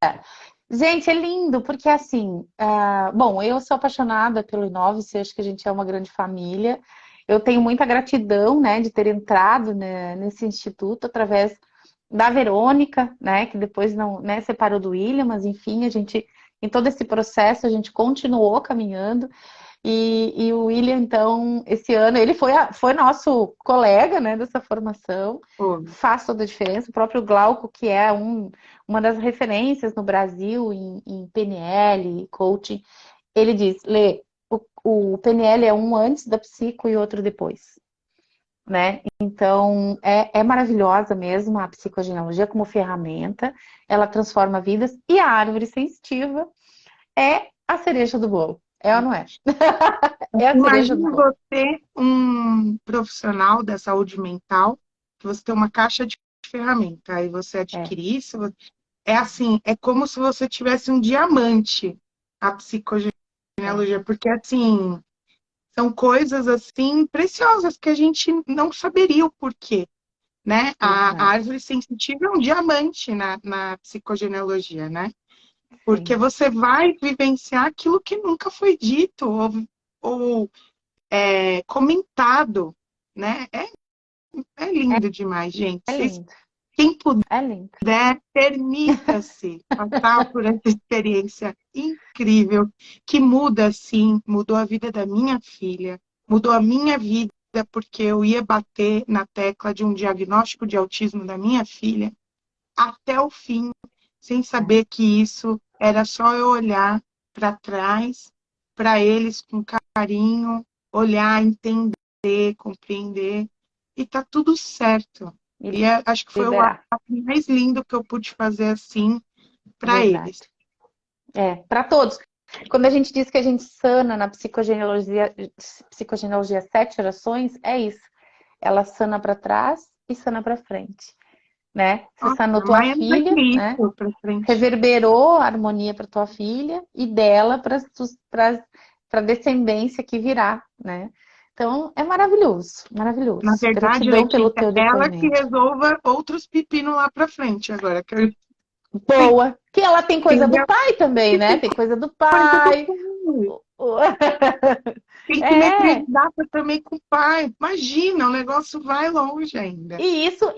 A: Gente, é lindo, porque assim, bom, eu sou apaixonada pelo Inovice, acho que a gente é uma grande família. Eu tenho muita gratidão, né, de ter entrado, né, nesse instituto através da Verônica, né, que depois não, né, separou do William, mas enfim, a gente, em todo esse processo, a gente continuou caminhando. E o William, então, esse ano, ele foi nosso colega, né, dessa formação,
B: pô,
A: faz toda a diferença. O próprio Glauco, que é uma das referências no Brasil em PNL, coaching, ele diz, Lê, o PNL é um antes da psico e outro depois, né? Então, é maravilhosa mesmo a psicogenealogia como ferramenta, ela transforma vidas, e a árvore sensitiva é a cereja do bolo, é ou não é? É a cereja do
B: imagina
A: bolo.
B: você, um profissional da saúde mental, que você tem uma caixa de ferramenta, aí você
A: É,
B: adquire isso, é assim, é como se você tivesse um diamante, a
A: é,
B: psicogenealogia, porque assim, são coisas assim preciosas que a gente não saberia o porquê, né? A
A: exato.
B: árvore sensitiva é um diamante na psicogenealogia, né? Porque
A: Sim.
B: você vai vivenciar aquilo que nunca foi dito ou comentado, né? É lindo demais, gente.
A: É lindo,
B: Quem
A: é lindo.
B: puder, permita-se passar por essa experiência incrível que muda, sim, mudou a vida da minha filha, mudou a minha vida porque eu ia bater na tecla de um diagnóstico de autismo da minha filha até o fim, sem
A: É,
B: saber que isso era só eu olhar para trás, para eles com carinho, olhar, entender, compreender, e tá tudo certo.
A: e
B: E acho que foi o
A: liberar,
B: ato mais lindo que eu pude fazer assim para
A: verdade.
B: eles.
A: Para todos. Quando a gente diz que a gente sana na psicogenealogia 7 gerações, é isso. Ela sana para trás e sana para frente, né? Você sanou
B: Nossa,
A: tua
B: mais
A: filha,
B: que
A: né?
B: isso para frente.
A: Reverberou a harmonia para tua filha e dela para a descendência que virá, né? Então é maravilhoso,
B: Na
A: maravilhoso.
B: verdade,
A: Gratidão pelo
B: Letícia,
A: teu
B: ela que
A: depoimento.
B: resolva outros pepinos lá para frente agora. Que eu...
A: Boa. Que ela tem coisa do
B: Entendeu?
A: pai também, né? Tem coisa do
B: Coisa do
A: pai.
B: pai. Tem que
A: É.
B: meter data também com o pai. Imagina, o negócio vai longe ainda.
A: E isso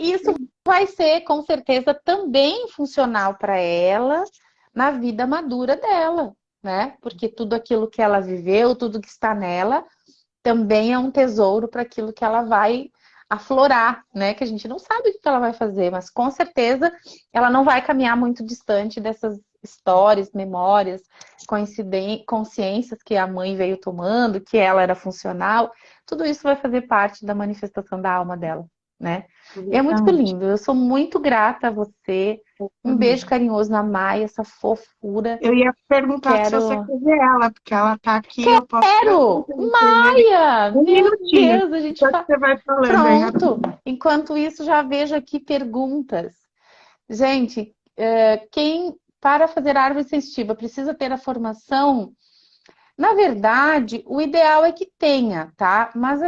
A: vai ser, com certeza, também funcional para ela na vida madura dela, né? Porque tudo aquilo que ela viveu, tudo que está nela, também é um tesouro para aquilo que ela vai aflorar, né? Que a gente não sabe o que ela vai fazer, mas com certeza ela não vai caminhar muito distante dessas histórias, memórias, consciências que a mãe veio tomando, que ela era funcional. Tudo isso vai fazer parte da manifestação da alma dela, né? E é muito
B: Exatamente.
A: lindo. Eu sou muito grata a você.
B: Eu
A: Um beijo
B: também.
A: carinhoso na Maia, essa fofura.
B: Eu ia perguntar se você
A: Quero
B: quer ver ela, porque ela tá aqui, eu posso
A: Quero!
B: ver
A: Maia!
B: um
A: Meu
B: minutinho.
A: Deus, a gente
B: Enquanto você vai falando aí,
A: Pronto!
B: rapidinho.
A: Enquanto isso, já vejo aqui perguntas. Gente, quem para fazer árvore sensitiva precisa ter a formação? Na verdade, o ideal é que tenha, tá? Mas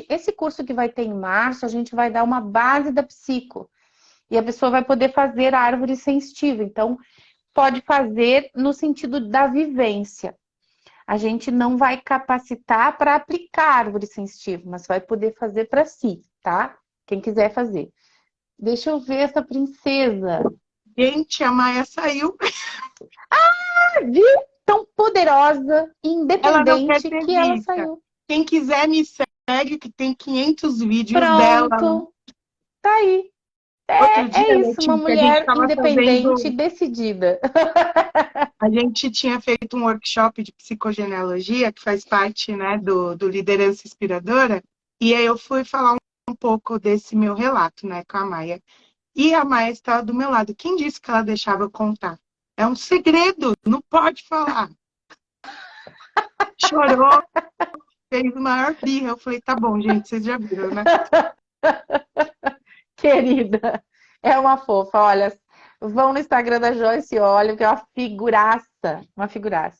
A: esse curso que vai ter em março, a gente vai dar uma base da psico. E a pessoa vai poder fazer a árvore sensitiva. Então, pode fazer no sentido da vivência. A gente não vai capacitar para aplicar a árvore sensitiva, mas vai poder fazer para si, tá? Quem quiser fazer. Deixa eu ver essa princesa.
B: Gente, a Maia saiu.
A: Viu? Tão poderosa,
B: Ela não quer
A: independente,
B: ser
A: que ela
B: vista.
A: saiu.
B: Quem quiser me segue, que tem 500 vídeos dela.
A: Pronto, tá aí.
B: Outro
A: É,
B: dia,
A: é isso, uma
B: Letícia, a gente
A: mulher
B: estava
A: independente,
B: fazendo.
A: decidida.
B: A gente tinha feito um workshop de psicogenealogia, que faz parte, né, do Liderança Inspiradora, e aí eu fui falar um pouco desse meu relato, né, com a Maia. E a Maia estava do meu lado. Quem disse que ela deixava eu contar? É um segredo, não pode falar. Chorou, fez o maior birra. Eu falei, tá bom, gente, vocês já viram, né?
A: Querida, é uma fofa. Olha, vão no Instagram da Joyce, olha, que é uma figuraça. Uma figuraça.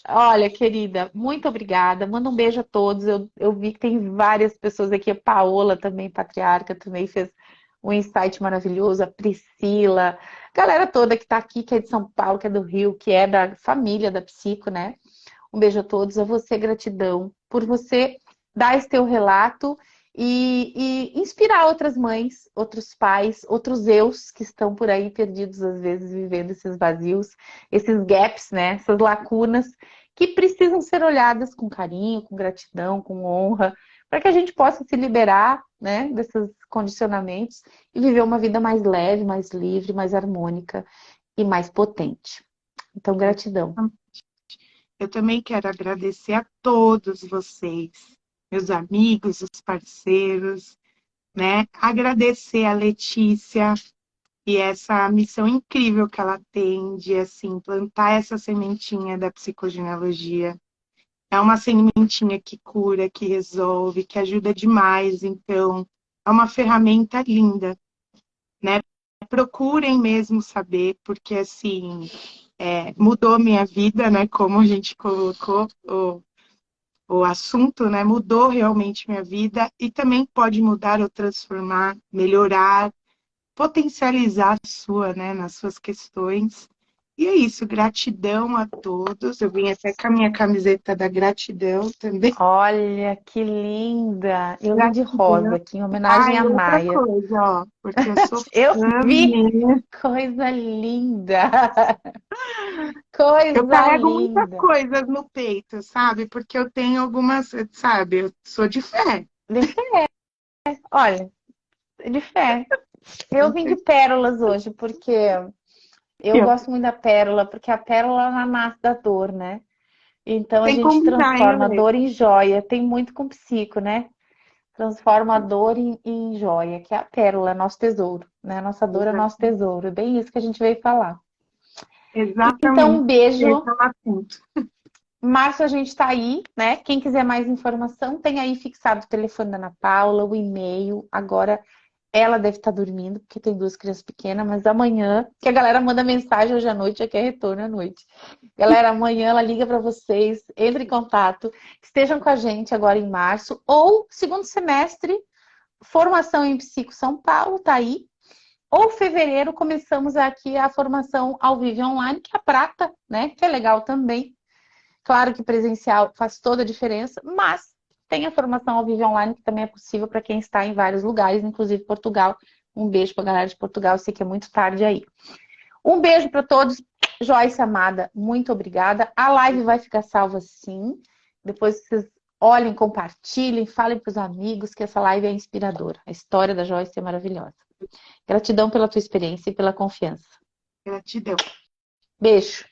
A: Olha, querida, muito obrigada. Manda um beijo a todos. Eu vi que tem várias pessoas aqui. A Paola também, patriarca, também fez um insight maravilhoso. A Priscila, galera toda que está aqui, que é de São Paulo, que é do Rio, que é da família da Psico, né? Um beijo a todos. A você, gratidão por você dar esse teu relato e inspirar outras mães, outros pais, outros eus que estão por aí perdidos, às vezes, vivendo esses vazios, esses gaps, né? Essas lacunas que precisam ser olhadas com carinho, com gratidão, com honra, para que a gente possa se liberar, né, desses condicionamentos e viver uma vida mais leve, mais livre, mais harmônica e mais potente. Então, gratidão.
B: Eu também quero agradecer a todos vocês, meus amigos, os parceiros, né? Agradecer a Letícia e essa missão incrível que ela tem de, assim, plantar essa sementinha da psicogenealogia. É uma sementinha que cura, que resolve, que ajuda demais. Então, é uma ferramenta linda, né? Procurem mesmo saber, porque, assim, mudou minha vida, né? Como a gente colocou o assunto, né? Mudou realmente minha vida e também pode mudar ou transformar, melhorar, potencializar a sua, né? Nas suas questões. E é isso, gratidão a todos. Eu vim até com a minha camiseta da gratidão também.
A: Olha que linda! Eu vim de rosa
B: Gratidão.
A: aqui, em homenagem
B: Ah,
A: à
B: e outra
A: Maia.
B: coisa, ó, porque eu sou
A: Eu
B: fã
A: vi!
B: minha.
A: Coisa linda!
B: Eu
A: Coisa
B: carrego muitas
A: linda!
B: coisas no peito, sabe? Porque eu tenho algumas, sabe? Eu sou de fé.
A: De fé, olha, de fé. Eu vim de pérolas hoje, porque eu gosto muito da pérola, porque a pérola ela nasce da dor, né? Então a
B: Tem que
A: gente
B: combinar, hein,
A: transforma a
B: Ale?
A: dor em joia. Tem muito com psico, né? Transforma a dor em joia, que é a pérola, é nosso tesouro, né? Nossa dor é nosso
B: Exatamente.
A: tesouro. É bem isso que a gente veio falar. Então, um
B: Exatamente. Esse
A: beijo.
B: é o assunto.
A: Março a gente está aí, né? Quem quiser mais informação, tem aí fixado o telefone da Ana Paula, o e-mail. Agora ela deve estar dormindo, porque tem duas crianças pequenas, mas amanhã, que a galera manda mensagem hoje à noite, já quer retorno à noite. Galera, amanhã ela liga para vocês, entre em contato, estejam com a gente agora em março, ou segundo semestre, formação em Psico São Paulo, tá aí. Ou fevereiro, começamos aqui a formação ao vivo online, que é a prata, né? Que é legal também. Claro que presencial faz toda a diferença, mas tem a formação ao vivo online que também é possível para quem está em vários lugares, inclusive Portugal. Um beijo para a galera de Portugal, eu sei que é muito tarde aí. Um beijo para todos. Joyce amada, muito obrigada. A live vai ficar salva sim. Depois vocês olhem, compartilhem, falem para os amigos que essa live é inspiradora. A história da Joyce é maravilhosa. Gratidão pela tua experiência e pela confiança.
B: Gratidão.
A: Beijo.